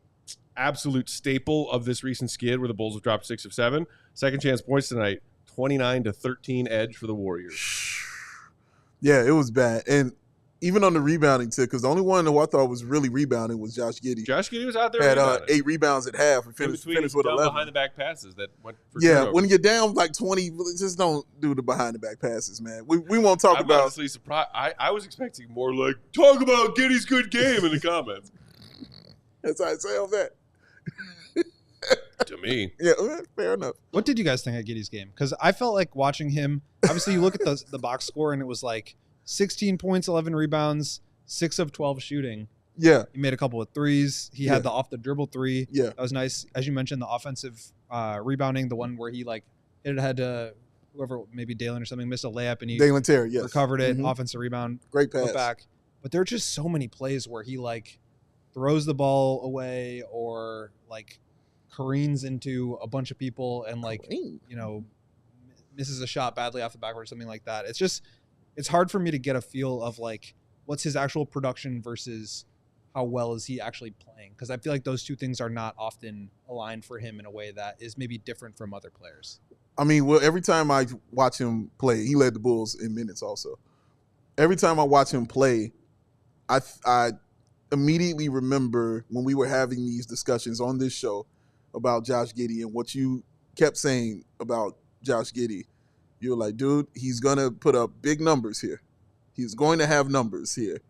absolute staple of this recent skid where the Bulls have dropped 6 of 7. Second chance points tonight, 29-13 edge for the Warriors. Yeah, it was bad. And even on the rebounding tip, because the only one who I thought was really rebounding was Josh Giddey. Josh Giddey was out there Had rebounding. 8 rebounds at half and In finished between with dumb 11. behind the back passes that went for Yeah, turnovers. when you're down like 20, just don't do the behind the back passes, man. We won't talk I'm about. honestly surprised. I was expecting more like, talk about Giddey's good game in the comments. That's how I say on that. To me. Yeah, fair enough. What did you guys think of Giddey's game? Because I felt like watching him. Obviously, you look at the box score, and it was like 16 points, 11 rebounds, 6 of 12 shooting. Yeah, He made a couple of threes. He Yeah. had the off the dribble 3. yeah, That was nice. As you mentioned, the offensive rebounding, the one where he like hit it ahead to whoever, maybe Dalen or something, missed a layup and he Dalen Terry, yes. recovered it. Mhm. Offensive rebound, Great put pass. back. But there are just so many plays where he like throws the ball away or like careens into a bunch of people and like, misses a shot badly off the backboard or something like that. It's hard for me to get a feel of like what's his actual production versus how well is he actually playing, because I feel like those two things are not often aligned for him in a way that is maybe different from other players. I mean, well, every time I watch him play, he led the Bulls in minutes also. Every time I watch him play, I immediately remember when we were having these discussions on this show about Josh Giddey and what you kept saying about Josh Giddey. You were like, dude, he's going to put up big numbers here. He's going to have numbers here.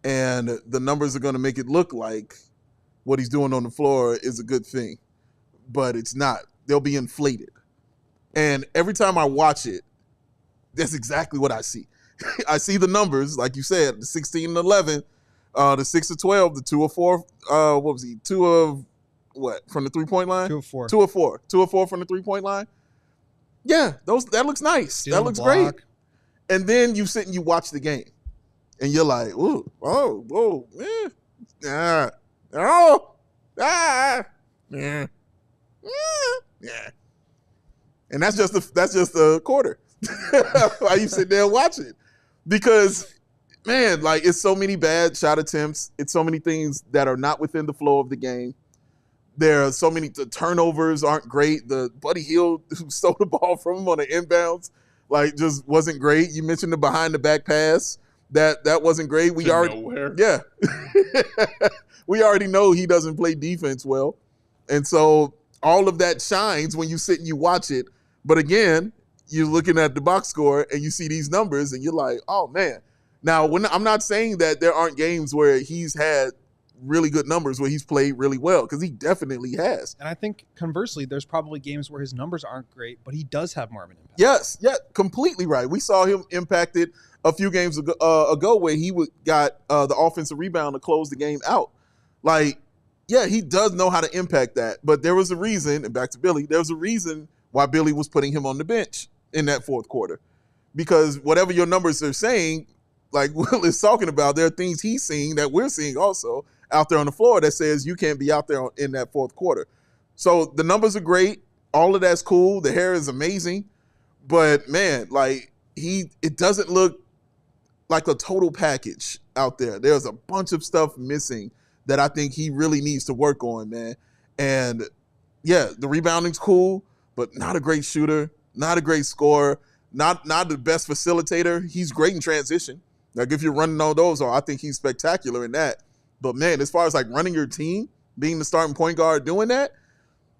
And the numbers are going to make it look like what he's doing on the floor is a good thing. But it's not. They'll be inflated. And every time I watch it, that's exactly what I see. I see the numbers, like you said, the 16 and 11, the 6 of 12, the 2 of 4. What was he? 2 of what? From the 3-point line? 2 of 4. 2 of 4. 2 of 4 from the 3-point line. Yeah, that looks nice. Steal that looks great. And then you sit and you watch the game. And you're like, ooh, oh, whoa, yeah, yeah. And that's just a quarter. Why you sit there and watch it? Because, man, like it's so many bad shot attempts. It's so many things that are not within the flow of the game. There are so many, the turnovers aren't great. The Buddy Hield who stole the ball from him on the inbounds, like just wasn't great. You mentioned the behind the back pass. That wasn't great. We already know he doesn't play defense well. And so all of that shines when you sit and you watch it. But again, you're looking at the box score and you see these numbers and you're like, oh man. Now, I'm not saying that there aren't games where he's had really good numbers where he's played really well, because he definitely has. And I think conversely, there's probably games where his numbers aren't great, but he does have more of an impact. Yes, yeah, completely right. We saw him impacted a few games ago where he got the offensive rebound to close the game out. Like, yeah, he does know how to impact that. But there was a reason, and back to Billy, there was a reason why Billy was putting him on the bench in that fourth quarter. Because whatever your numbers are saying, like Will is talking about, there are things he's seeing that we're seeing also out there on the floor that says you can't be out there in that fourth quarter. So the numbers are great. All of that's cool. The hair is amazing. But, man, like, it doesn't look like a total package out there. There's a bunch of stuff missing that I think he really needs to work on, man. And, yeah, the rebounding's cool, but not a great shooter, not a great scorer, not the best facilitator. He's great in transition. Like, if you're running all those, I think he's spectacular in that. But, man, as far as, like, running your team, being the starting point guard, doing that,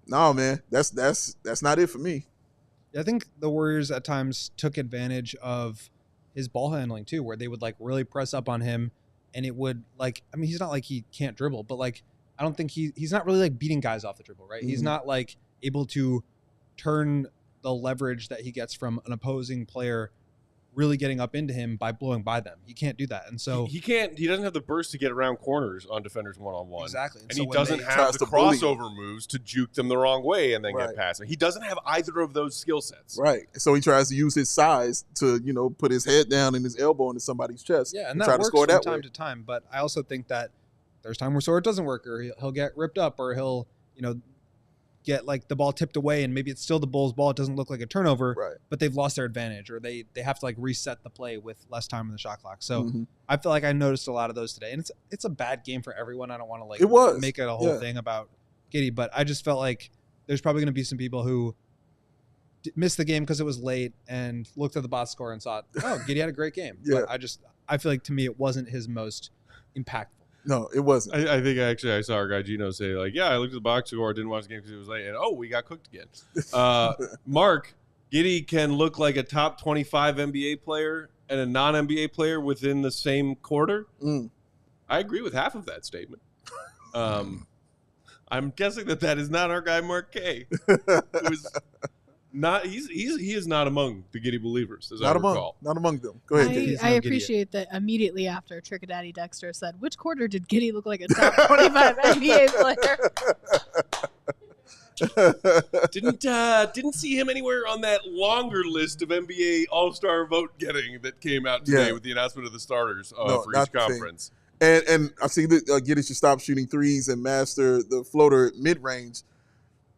no, man, that's not it for me. I think the Warriors at times took advantage of his ball handling too, where they would like really press up on him, and it would like, I mean, he's not like he can't dribble, but like, I don't think he's not really like beating guys off the dribble, right? Mm-hmm. He's not like able to turn the leverage that he gets from an opposing player really getting up into him by blowing by them. He can't do that. And so he doesn't have the burst to get around corners on defenders one-on-one. Exactly. And so he doesn't have the crossover moves to juke them the wrong way and then get past it. He doesn't have either of those skill sets. Right. So he tries to use his size to, put his head down and his elbow into somebody's chest. Yeah, and that works from time to time. But I also think that there's time where it doesn't work, or he'll get ripped up, or he'll, get like the ball tipped away and maybe it's still the Bulls' ball. It doesn't look like a turnover, but they've lost their advantage, or they have to like reset the play with less time in the shot clock. So I feel like I noticed a lot of those today, and it's a bad game for everyone. I don't want to make it a whole thing about Giddey, but I just felt like there's probably going to be some people who missed the game because it was late and looked at the box score and thought, oh, Giddey had a great game. But I feel like to me it wasn't his most impactful. No, it wasn't. I think actually I saw our guy Gino say, like, yeah, I looked at the box score, didn't watch the game because it was late, and we got cooked again. Mark, Giddey can look like a top 25 NBA player and a non-NBA player within the same quarter. I agree with half of that statement. I'm guessing that is not our guy Mark K. He is not among the Giddey believers, as I recall. Not among them. Go ahead. I appreciate that immediately after Trickadaddy Dexter said, which quarter did Giddey look like a top 25 NBA player? Didn't see him anywhere on that longer list of NBA All-Star vote getting that came out today with the announcement of the starters for each conference. And I see that Giddey should stop shooting threes and master the floater mid range.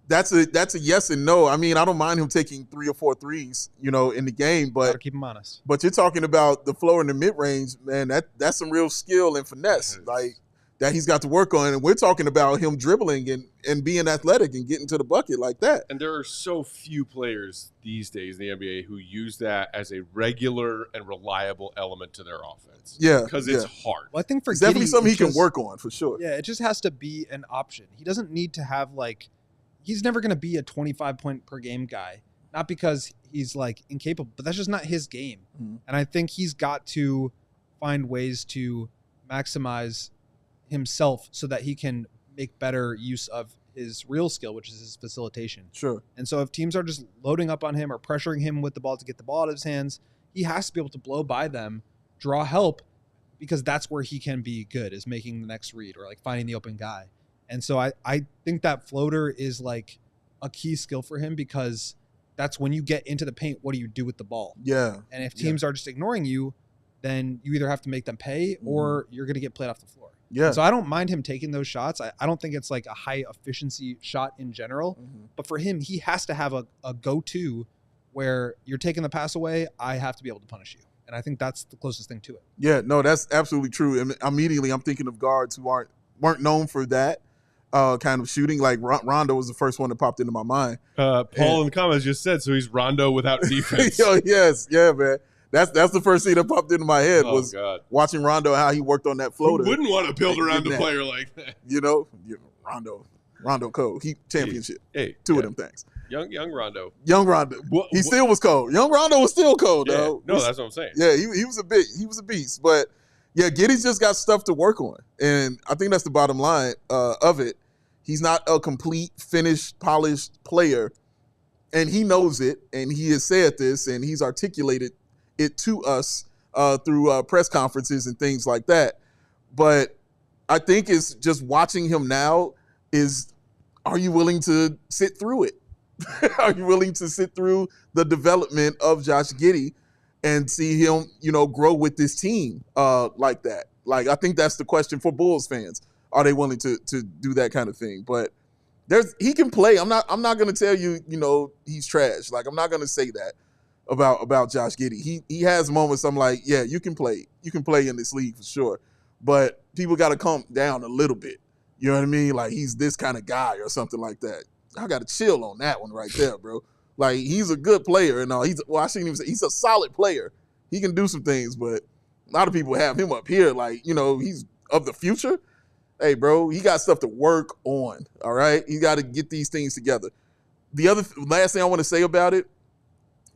That's a yes and no. I mean, I don't mind him taking 3 or 4 threes, in the game, but Gotta keep him honest. But you're talking about the floor in the mid range, man. That's some real skill and finesse, like that he's got to work on. And we're talking about him dribbling and being athletic and getting to the bucket like that. And there are so few players these days in the NBA who use that as a regular and reliable element to their offense. Yeah, because it's hard. Well, I think for it's definitely Giddey, something he can work on for sure. Yeah, it just has to be an option. He doesn't need to have he's never going to be a 25-point per game guy. Not because he's incapable, but that's just not his game. Mm-hmm. And I think he's got to find ways to maximize himself so that he can make better use of his real skill, which is his facilitation. Sure. And so if teams are just loading up on him or pressuring him with the ball to get the ball out of his hands, he has to be able to blow by them, draw help, because that's where he can be good, is making the next read or finding the open guy. And so I think that floater is a key skill for him, because that's when you get into the paint, what do you do with the ball? Yeah. And if teams are just ignoring you, then you either have to make them pay or you're going to get played off the floor. Yeah. And so I don't mind him taking those shots. I don't think it's a high efficiency shot in general, but for him, he has to have a go-to where you're taking the pass away. I have to be able to punish you. And I think that's the closest thing to it. Yeah, no, that's absolutely true. And immediately I'm thinking of guards who weren't known for that kind of shooting. Like Rondo was the first one that popped into my mind. Paul in the comments just said, so he's Rondo without defense. Yes, yeah, man. That's the first thing that popped into my head was watching Rondo, how he worked on that floater. Who wouldn't want to build around a player like that? Rondo cold. He championship. Hey, two of them things. Young Rondo. Young Rondo. He still was cold. Young Rondo was still cold, though. No, that's what I'm saying. Yeah, he was a beast. But yeah, Giddey's just got stuff to work on. And I think that's the bottom line of it. He's not a complete, finished, polished player. And he knows it. And he has said this, and he's articulated it to us through press conferences and things like that. But I think it's just watching him now is, are you willing to sit through it? Are you willing to sit through the development of Josh Giddey and see him, grow with this team like that? I think that's the question for Bulls fans. Are they willing to do that kind of thing? But he can play. I'm not going to tell you, he's trash. I'm not going to say that about Josh Giddey. He has moments I'm like, yeah, you can play. You can play in this league for sure. But people got to calm down a little bit. You know what I mean? He's this kind of guy or something like that. I got to chill on that one right there, bro. He's a good player and all. I shouldn't even say he's a solid player. He can do some things, but a lot of people have him up here he's of the future. Hey, bro, he got stuff to work on, all right? He got to get these things together. The last thing I want to say about it,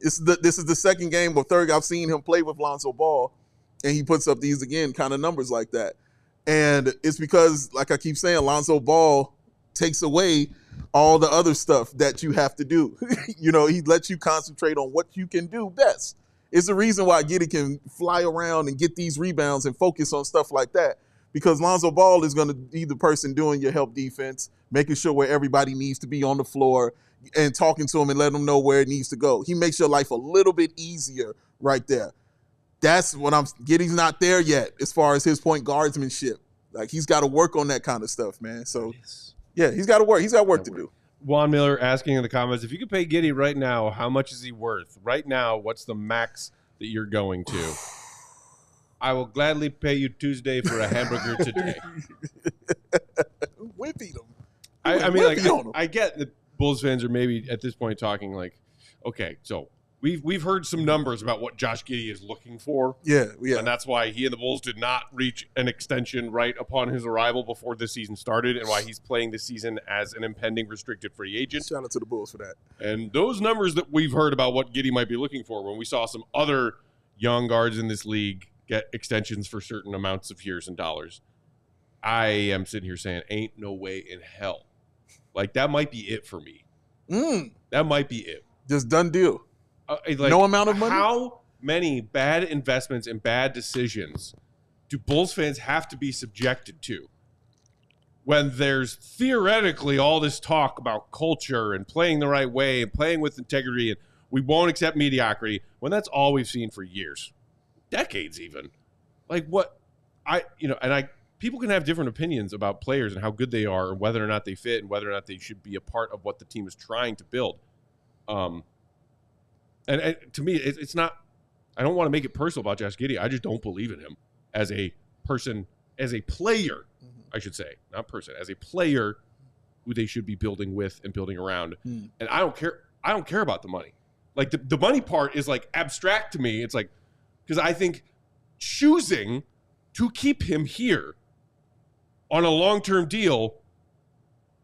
this is the second game or third I've seen him play with Lonzo Ball, and he puts up these, again, kind of numbers like that. And it's because, like I keep saying, Lonzo Ball takes away all the other stuff that you have to do. He lets you concentrate on what you can do best. It's the reason why Giddey can fly around and get these rebounds and focus on stuff like that, because Lonzo Ball is going to be the person doing your help defense, making sure where everybody needs to be on the floor and talking to him and letting them know where it needs to go. He makes your life a little bit easier right there. That's what Giddey's not there yet as far as his point guardsmanship. He's got to work on that kind of stuff, man. So, yeah, he's got to work. He's got work to do. Juan Miller asking in the comments, if you could pay Giddey right now, how much is he worth? Right now, what's the max that you're going to? I will gladly pay you Tuesday for a hamburger today. Whippy them. I get that Bulls fans are maybe at this point talking okay, so we've heard some numbers about what Josh Giddey is looking for. Yeah. And that's why he and the Bulls did not reach an extension right upon his arrival before this season started, and why he's playing this season as an impending restricted free agent. Shout out to the Bulls for that. And those numbers that we've heard about what Giddey might be looking for, when we saw some other young guards in this league get extensions for certain amounts of years and dollars, I am sitting here saying, ain't no way in hell. That might be it for me. That might be it. Just done deal. No amount of money? How many bad investments and bad decisions do Bulls fans have to be subjected to when there's theoretically all this talk about culture and playing the right way and playing with integrity and we won't accept mediocrity, when that's all we've seen for years, decades even? What? people can have different opinions about players and how good they are and whether or not they fit and whether or not they should be a part of what the team is trying to build. And to me, it's not, I don't want to make it personal about Josh Giddey. I just don't believe in him as a person, as a player, I should say, not person, as a player who they should be building with and building around. And I don't care about the money. Like the money part is like abstract to me. It's like, because I think choosing to keep him here on a long-term deal,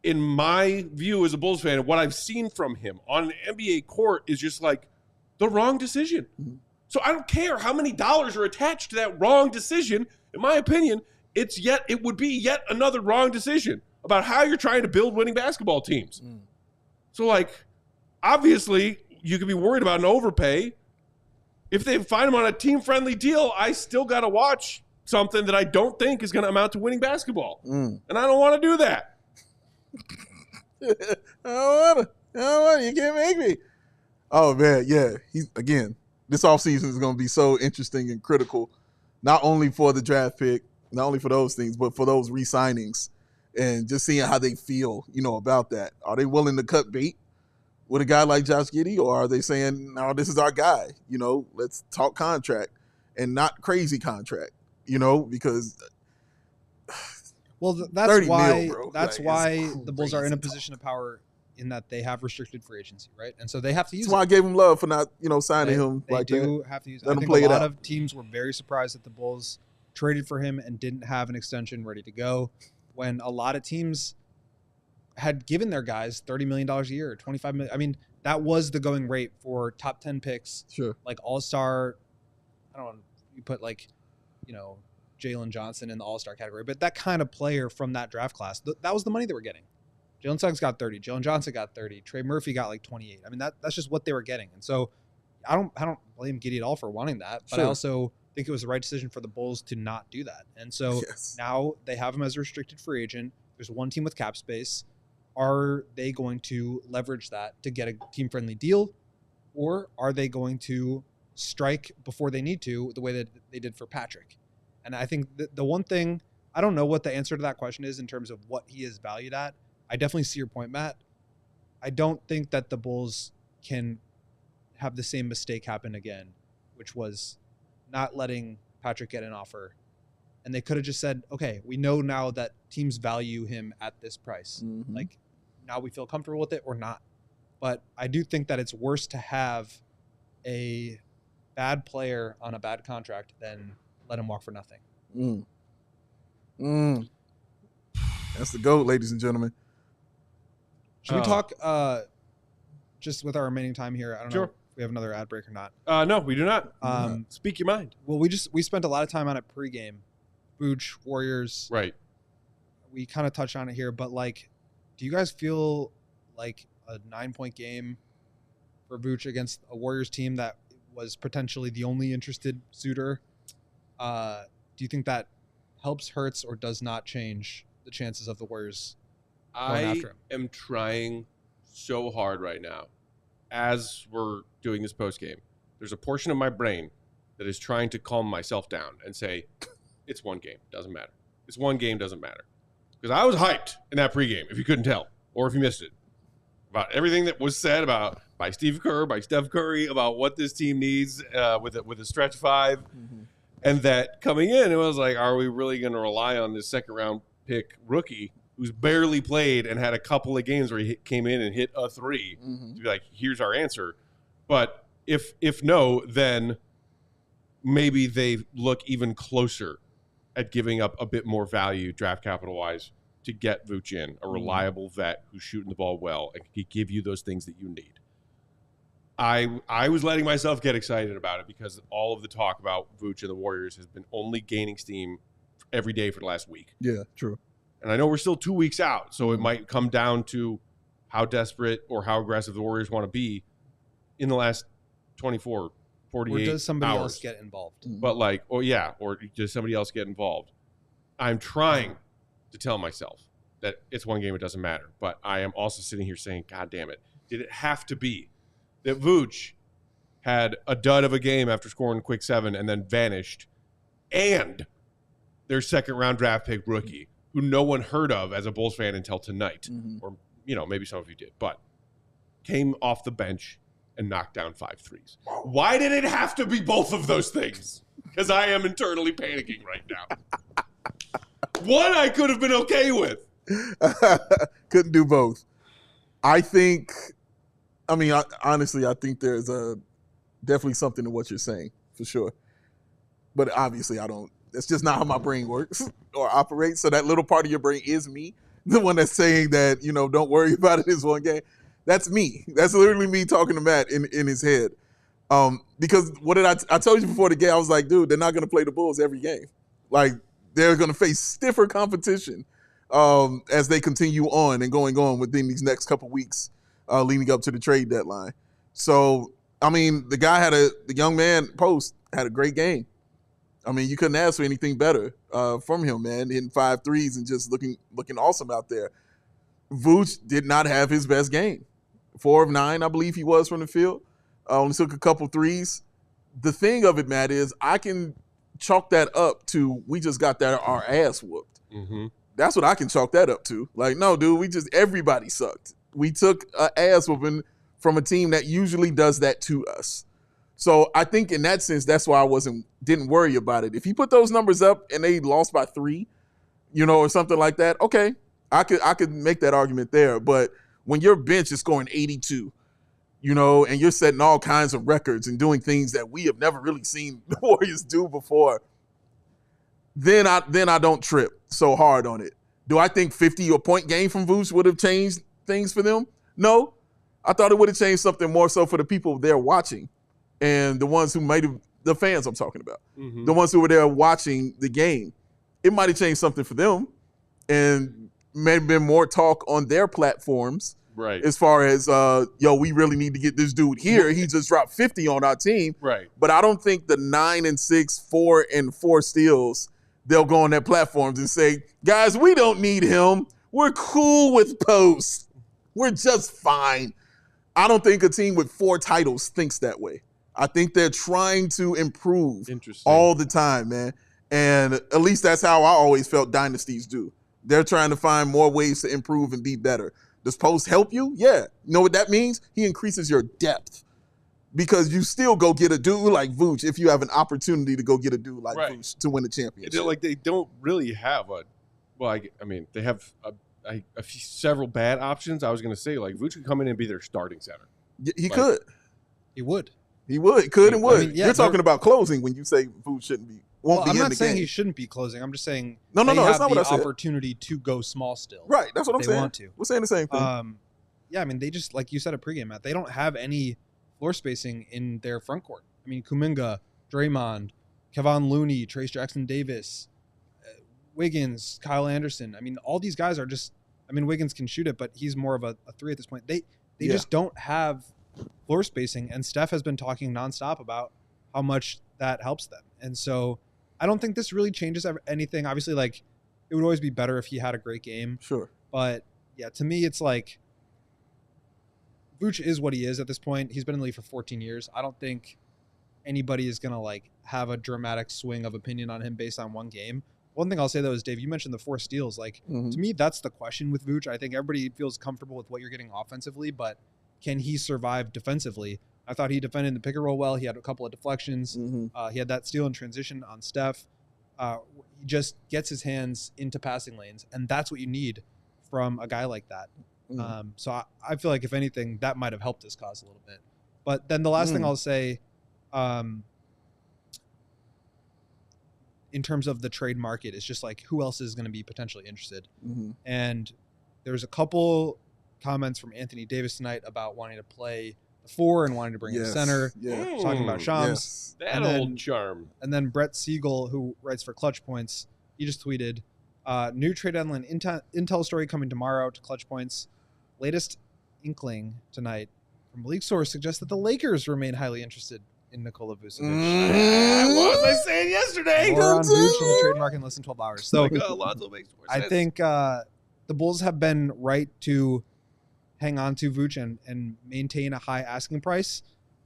in my view as a Bulls fan, what I've seen from him on an NBA court is just like the wrong decision. So I don't care how many dollars are attached to that wrong decision. In my opinion, it would be yet another wrong decision about how you're trying to build winning basketball teams. So like, obviously you could be worried about an overpay. If they find him on a team-friendly deal, I still got to watch something that I don't think is going to amount to winning basketball. And I don't want to do that. I don't want to. You can't make me. Oh, man, yeah. This offseason is going to be so interesting and critical, not only for the draft pick, not only for those things, but for those re-signings and just seeing how they feel, about that. Are they willing to cut bait with a guy like Josh Giddey, or are they saying, no, this is our guy, let's talk contract and not crazy contract, because that's why bro. why the Bulls are in a position of power in that they have restricted free agency, right? And so they have to use That's why I gave him love for not, signing him they like that. They do have to use it. Let I him think play a it lot out. of teams were very surprised that the Bulls traded for him and didn't have an extension ready to go, when a lot of teams had given their guys $30 million a year, $25 million. I mean, that was the going rate for top 10 picks. Sure. Like all-star, I don't know, you put like, Jalen Johnson in the all-star category, but that kind of player from that draft class, that was the money they were getting. Jalen Suggs got 30. Jalen Johnson got 30. Trey Murphy got like 28. I mean, that's just what they were getting. And so I don't blame Giddey at all for wanting that, but I also think it was the right decision for the Bulls to not do that. And so now they have him as a restricted free agent. There's one team with cap space. Are they going to leverage that to get a team-friendly deal, or are they going to strike before they need to, the way that they did for Patrick? And I think the one thing, I don't know what the answer to that question is in terms of what he is valued at. I definitely see your point, Matt. I don't think that the Bulls can have the same mistake happen again, which was not letting Patrick get an offer. And they could have just said, okay, we know now that teams value him at this price. Like, now we feel comfortable with it or not. But I do think that it's worse to have a bad player on a bad contract than let him walk for nothing. That's the GOAT, ladies and gentlemen. Should we talk just with our remaining time here? I don't know if we have another ad break or not. No, we do not. Speak your mind. Well, we spent a lot of time on it pregame. Vooch, Warriors. Right. We kind of touched on it here, but like, do you guys feel like a 9-point game for Vooch against a Warriors team that was potentially the only interested suitor? Do you think that helps, hurts, or does not change the chances of the Warriors going after him? I am trying so hard right now as we're doing this post game. There's a portion of my brain that is trying to calm myself down and say, it's one game, doesn't matter. It's one game, doesn't matter. Because I was hyped in that pregame, if you couldn't tell, or if you missed it, about everything that was said by Steve Kerr, by Steph Curry, about what this team needs with a stretch five. And that coming in, it was like, are we really going to rely on this second-round pick rookie who's barely played and had a couple of games where he came in and hit a three to be like, here's our answer. But if no, then maybe they look even closer at giving up a bit more value draft capital-wise to get Vooch in, a reliable vet who's shooting the ball well and can give you those things that you need. I was letting myself get excited about it because all of the talk about Vooch and the Warriors has been only gaining steam every day for the last week. Yeah, true. And I know we're still 2 weeks out, so it might come down to how desperate or how aggressive the Warriors want to be in the last 24, 48 hours. Or does somebody else get involved? But like, or does somebody else get involved? I'm trying to tell myself that it's one game, it doesn't matter. But I am also sitting here saying, God damn it, did it have to be that Vooch had a dud of a game after scoring a quick 7 and then vanished, and their second-round draft pick rookie, who no one heard of as a Bulls fan until tonight, or maybe some of you did, but came off the bench and knocked down 5 threes. Why did it have to be both of those things? Because I am internally panicking right now. One I could have been okay with. Couldn't do both. Honestly, I think there's definitely something to what you're saying, for sure. But obviously, that's just not how my brain works or operates. So that little part of your brain is me, the one that's saying that, don't worry about it, it's one game. That's me. That's literally me talking to Matt in his head. Because what did I told you before the game, I was like, dude, they're not going to play the Bulls every game. Like, they're going to face stiffer competition as they continue on and going on within these next couple weeks leading up to the trade deadline. So, the young man post had a great game. You couldn't ask for anything better from him, man, hitting 5 threes and just looking awesome out there. Vooch did not have his best game. 4 of 9, I believe he was from the field. Only took a couple threes. The thing of it, Matt, is I can chalk that up to we just got our ass whooped. Mm-hmm. That's what I can chalk that up to. Like, no, dude, everybody sucked. We took an ass whooping from a team that usually does that to us. So I think in that sense, that's why I didn't worry about it. If he put those numbers up and they lost by 3, or something like that, okay, I could make that argument there. But when your bench is scoring 82, and you're setting all kinds of records and doing things that we have never really seen the Warriors do before, then I don't trip so hard on it. Do I think 50 or point game from Vooch would have changed things for them? No. I thought it would have changed something more so for the people there watching and the ones who the fans I'm talking about, the ones who were there watching the game. It might have changed something for them and may have been more talk on their platforms. Right. As far as, we really need to get this dude here. He just dropped 50 on our team. Right. But I don't think the 9-6, 4-4 steals, they'll go on their platforms and say, guys, we don't need him. We're cool with post. We're just fine. I don't think a team with 4 titles thinks that way. I think they're trying to improve all the time, man. And at least that's how I always felt dynasties do. They're trying to find more ways to improve and be better. Does post help you? Yeah. You know what that means? He increases your depth because you still go get a dude like Vooch if you have an opportunity to go get a dude like Vooch to win the championship. Like they don't really have they have several bad options. I was going to say, like, Vooch could come in and be their starting center. He could. He would. He would. Could and would. You're talking about closing when you say Vooch shouldn't be. I'm not saying he shouldn't be closing. I'm just saying no. That's not what I said. Opportunity to go small still. Right. That's what I'm saying. They want to. We're saying the same thing. They just, like you said at pregame, Matt, they don't have any floor spacing in their front court. Kuminga, Draymond, Kevon Looney, Trace Jackson-Davis, Wiggins, Kyle Anderson. All these guys are just. Wiggins can shoot it, but he's more of a 3 at this point. They just don't have floor spacing, and Steph has been talking nonstop about how much that helps them. And so I don't think this really changes anything. Obviously, like, it would always be better if he had a great game. Sure. But, yeah, to me, it's like Vooch is what he is at this point. He's been in the league for 14 years. I don't think anybody is going to, like, have a dramatic swing of opinion on him based on one game. One thing I'll say, though, is, Dave, you mentioned the 4 steals. Like, to me, that's the question with Vooch. I think everybody feels comfortable with what you're getting offensively, but can he survive defensively? I thought he defended the pick and roll well. He had a couple of deflections. He had that steal in transition on Steph. He just gets his hands into passing lanes, and that's what you need from a guy like that. So I feel like, if anything, that might have helped his cause a little bit. But then the last thing I'll say, in terms of the trade market, is just like, who else is going to be potentially interested? And there's a couple comments from Anthony Davis tonight about wanting to play the 4 and wanting to bring in center. Talking about Shams. That old charm. And then Brett Siegel, who writes for Clutch Points, he just tweeted, new trade deadline intel story coming tomorrow to Clutch Points. Latest inkling tonight from a league source suggests that the Lakers remain highly interested in Nikola Vucevic. What was I saying yesterday? More on Vooch on the trade market in less than 12 hours. So I think the Bulls have been right to hang on to Vooch and maintain a high asking price.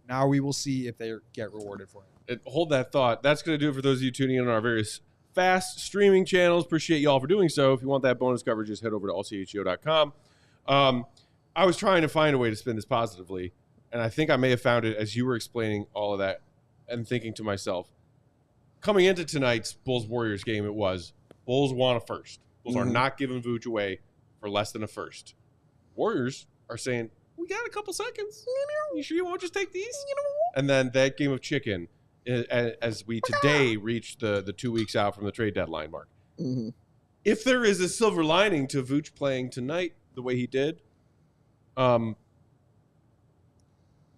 Now we will see if they get rewarded for it. Hold that thought. That's going to do it for those of you tuning in on our various fast streaming channels. Appreciate y'all for doing so. If you want that bonus coverage, just head over to allchgo.com. I was trying to find a way to spin this positively, and I think I may have found it as you were explaining all of that and thinking to myself, coming into tonight's Bulls-Warriors game, it was Bulls want a first. Bulls are not giving Vooch away for less than a first. Warriors are saying, we got a couple seconds. You sure you won't just take these? And then that game of chicken, as we today reach the 2 weeks out from the trade deadline mark. If there is a silver lining to Vooch playing tonight the way he did,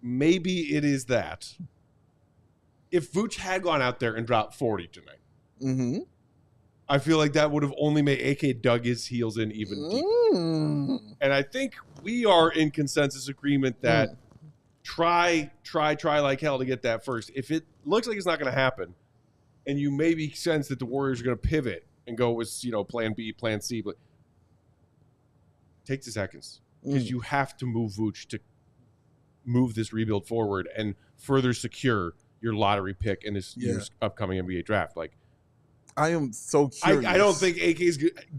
maybe it is that. If Vooch had gone out there and dropped 40 tonight, I feel like that would have only made AK dug his heels in even deeper. And I think we are in consensus agreement that try like hell to get that first. If it looks like it's not going to happen, and you maybe sense that the Warriors are going to pivot and go with, plan B, plan C, but take the seconds. Because you have to move Vooch to move this rebuild forward and further secure your lottery pick in this year's upcoming NBA draft. Like, I am so curious. I don't think AK's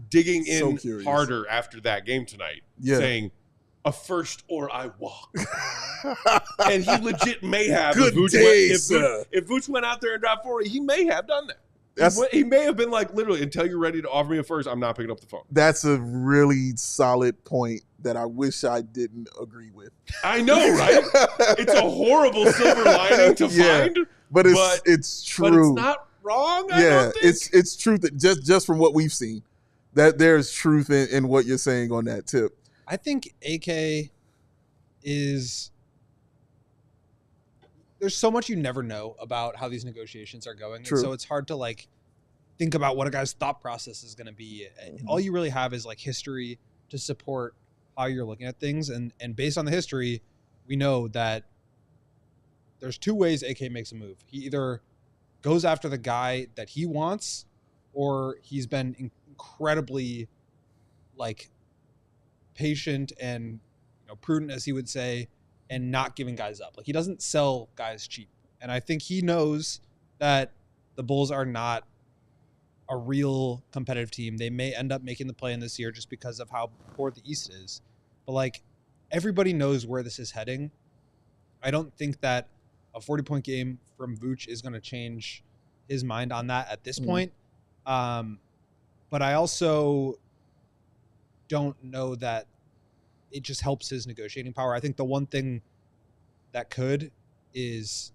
digging in harder after that game tonight, saying a first or I walk. And he legit may have. Good day, sir. If Vooch went out there and dropped 40, he may have done that. He may have been like, literally, until you're ready to offer me a first, I'm not picking up the phone. That's a really solid point that I wish I didn't agree with. I know, right? It's a horrible silver lining to find. But it's true. But it's not wrong, I don't think. It's truth that just from what we've seen, that there's truth in what you're saying on that tip. I think AK is... There's so much you never know about how these negotiations are going. True. And so it's hard to think about what a guy's thought process is going to be. All you really have is history to support how you're looking at things. And based on the history, we know that there's two ways AK makes a move. He either goes after the guy that he wants, or he's been incredibly patient and prudent, as he would say, and not giving guys up. He doesn't sell guys cheap. And I think he knows that the Bulls are not a real competitive team. They may end up making the play-in this year just because of how poor the East is. But everybody knows where this is heading. I don't think that a 40-point game from Vooch is going to change his mind on that at this point. But I also don't know that it just helps his negotiating power. I think the one thing that could is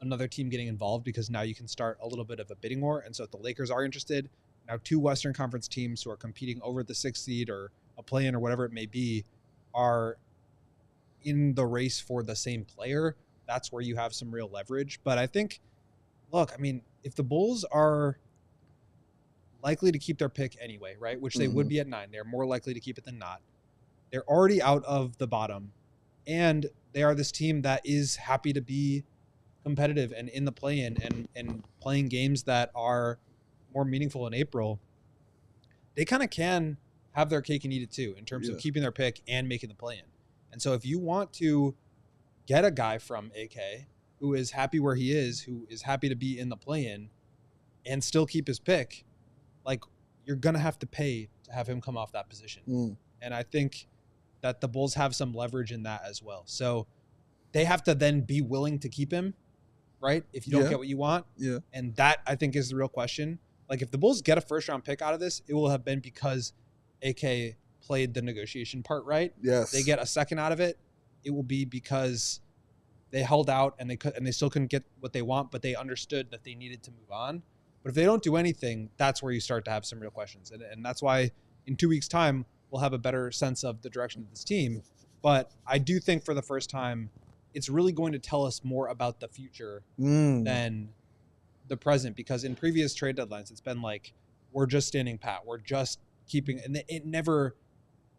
another team getting involved, because now you can start a little bit of a bidding war. And so if the Lakers are interested, now two Western Conference teams who are competing over the 6th seed or a play-in or whatever it may be are in the race for the same player. That's where you have some real leverage. But I think, if the Bulls are likely to keep their pick anyway, right, which they would be at 9, they're more likely to keep it than not. They're already out of the bottom, and they are this team that is happy to be competitive and in the play-in and playing games that are more meaningful in April. They kind of can have their cake and eat it too in terms of keeping their pick and making the play-in. And so if you want to get a guy from AK who is happy where he is, who is happy to be in the play-in and still keep his pick, you're going to have to pay to have him come off that position. And I think that the Bulls have some leverage in that as well. So they have to then be willing to keep him, right? If you don't get what you want. Yeah. And that, I think, is the real question. If the Bulls get a first-round pick out of this, it will have been because AK played the negotiation part right. Yes. They get a second out of it, it will be because they held out and they still couldn't get what they want, but they understood that they needed to move on. But if they don't do anything, that's where you start to have some real questions. And that's why in 2 weeks' time, we'll have a better sense of the direction of this team. But I do think for the first time, it's really going to tell us more about the future than the present. Because in previous trade deadlines, it's been we're just standing pat. We're just keeping, and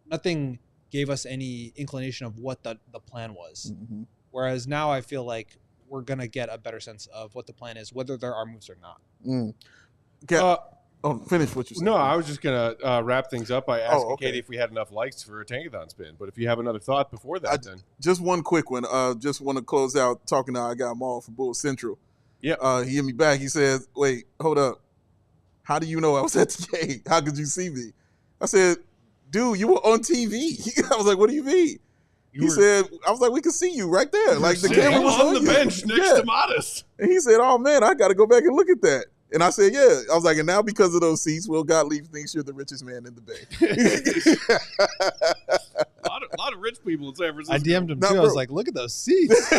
nothing gave us any inclination of what the plan was. Whereas now I feel like we're going to get a better sense of what the plan is, whether there are moves or not. Finish what you said. No, I was just going to wrap things up by asking Katie if we had enough likes for a Tankathon spin. But if you have another thought before that, then. Just one quick one. Just want to close out talking to our guy Maul from Bulls Central. Yeah. He hit me back. He says, wait, hold up. how do you know I was at the game? How could you see me? I said, dude, you were on TV. I was like, what do you mean? He said, I was like, we could see you right there. Like the camera was on the you. bench next to Modest. And he said, oh man, I got to go back and look at that. And I said, yeah. I was like, and now because of those seats, Will Gottlieb thinks you're the richest man in the Bay. a lot of rich people in San Francisco. I DM'd him too. I was like, look at those seats.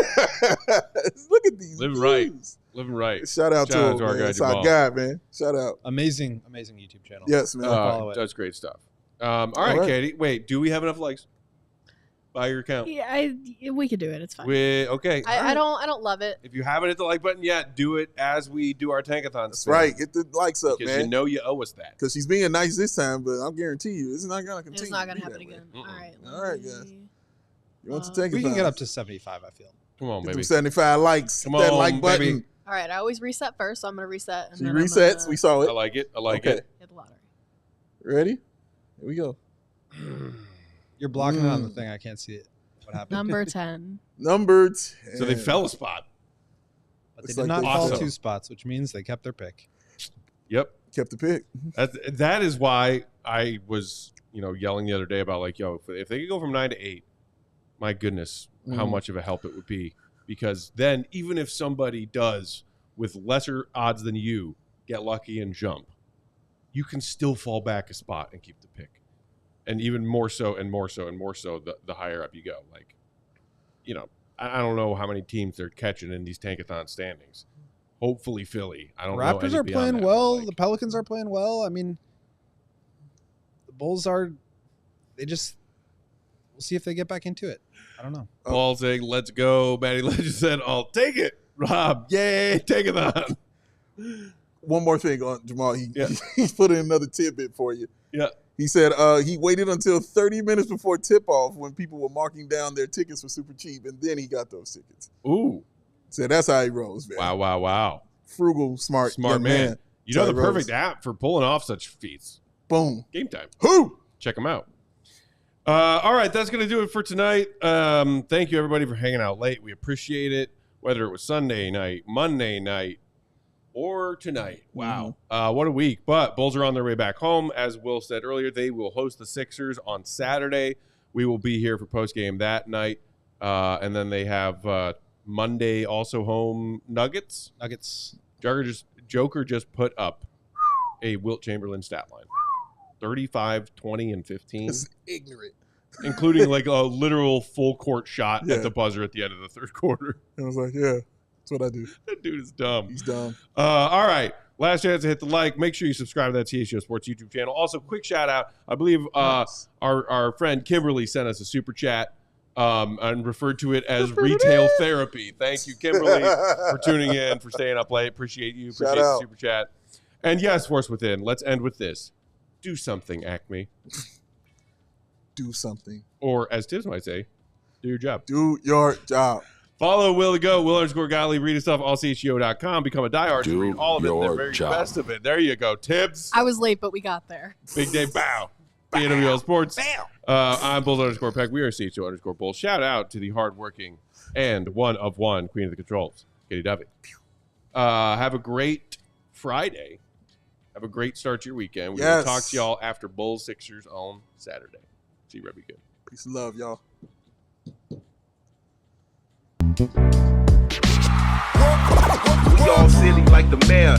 Look at these. Living right. Shout out to our guy, It's our Jamal. guy, man. Shout out. Amazing YouTube channel. Yes, man. Follow it. That's great stuff. All right, Katie. Wait, do we have enough likes? By your count. Yeah, we could do it. It's fine. Okay. I don't love it. If you haven't hit the like button yet, do it as we do our tankathon. That's right. Get the likes up, because man. you know you owe us that. Because she's being nice this time, but I'll guarantee you, it's not going to continue. It's not going to happen again. All right. All right, guys. You want to take it? We can get up to 75, I feel. Come on, Get baby. them 75 likes. Come that on, like button. baby. All right. I always reset first, so I'm going to reset. And She then resets. We saw it. I like it. Okay. hit the lottery. Ready? Here we go. You're blocking it on the thing. I can't see it. What happened? Number 10. Number 10. So they fell a spot. But they Looks did like not they fall awesome. 2 spots, which means they kept their pick. Yep. Kept the pick. That is why I was, yelling the other day about like, if they could go from 9 to 8, my goodness, how much of a help it would be. Because then even if somebody does with lesser odds than you get lucky and jump, you can still fall back a spot and keep the pick. And even more so and more so and more so the higher up you go. Like, I don't know how many teams they're catching in these tankathon standings. Hopefully Philly. I don't know. Raptors any are beyond playing that, well. but, The Pelicans are playing well. I mean, the Bulls are. We'll see if they get back into it. I don't know. Paul saying, let's go. Matty Legend said, I'll take it. Rob, yay, tankathon. One more thing on Jamal. He put in another tidbit for you. Yeah. He said he waited until 30 minutes before tip-off when people were marking down their tickets for super cheap, and then he got those tickets. Ooh. So that's how he rolls, man. Wow. Frugal, smart Smart man. You know That's the how he perfect app for pulling off such feats. Boom. Game Time. Who? Check them out. All right, that's going to do it for tonight. Thank you, everybody, for hanging out late. We appreciate it, whether it was Sunday night, Monday night, or tonight. Wow. What a week. But Bulls are on their way back home. As Will said earlier, they will host the Sixers on Saturday. We will be here for postgame that night. And then they have Monday also home Nuggets. Joker just put up a Wilt Chamberlain stat line. 35, 20, and 15. It's ignorant. Including like a literal full court shot at the buzzer at the end of the third quarter. I was like, yeah, that's what I do. That dude is dumb. He's dumb. All right. Last chance to hit the like. Make sure you subscribe to that CHGO Sports YouTube channel. Also, quick shout out. I believe our friend Kimberly sent us a super chat and referred to it as retail therapy. Thank you, Kimberly, for tuning in, for staying up late. Appreciate you. Appreciate the super chat. And yes, Force Within. Let's end with this. Do something, Acme. Do something. Or as Tibbs might say, do your job. Do your job. Follow Will Go, Will_Gottlieb. Read his stuff, allchgo.com. Become a diehard to read all of it, the very best of it. There you go. Tibbs. I was late, but we got there. Big day. Bow. AWL Sports. I'm Bulls_Peck. We are CHGO_Bulls. Shout out to the hardworking and one of one queen of the controls, Katie Dovey. Have a great Friday. Have a great start to your weekend. We will talk to y'all after Bulls Sixers on Saturday. See you, Rebby. Good. Peace and love, y'all. We all silly like the mayor.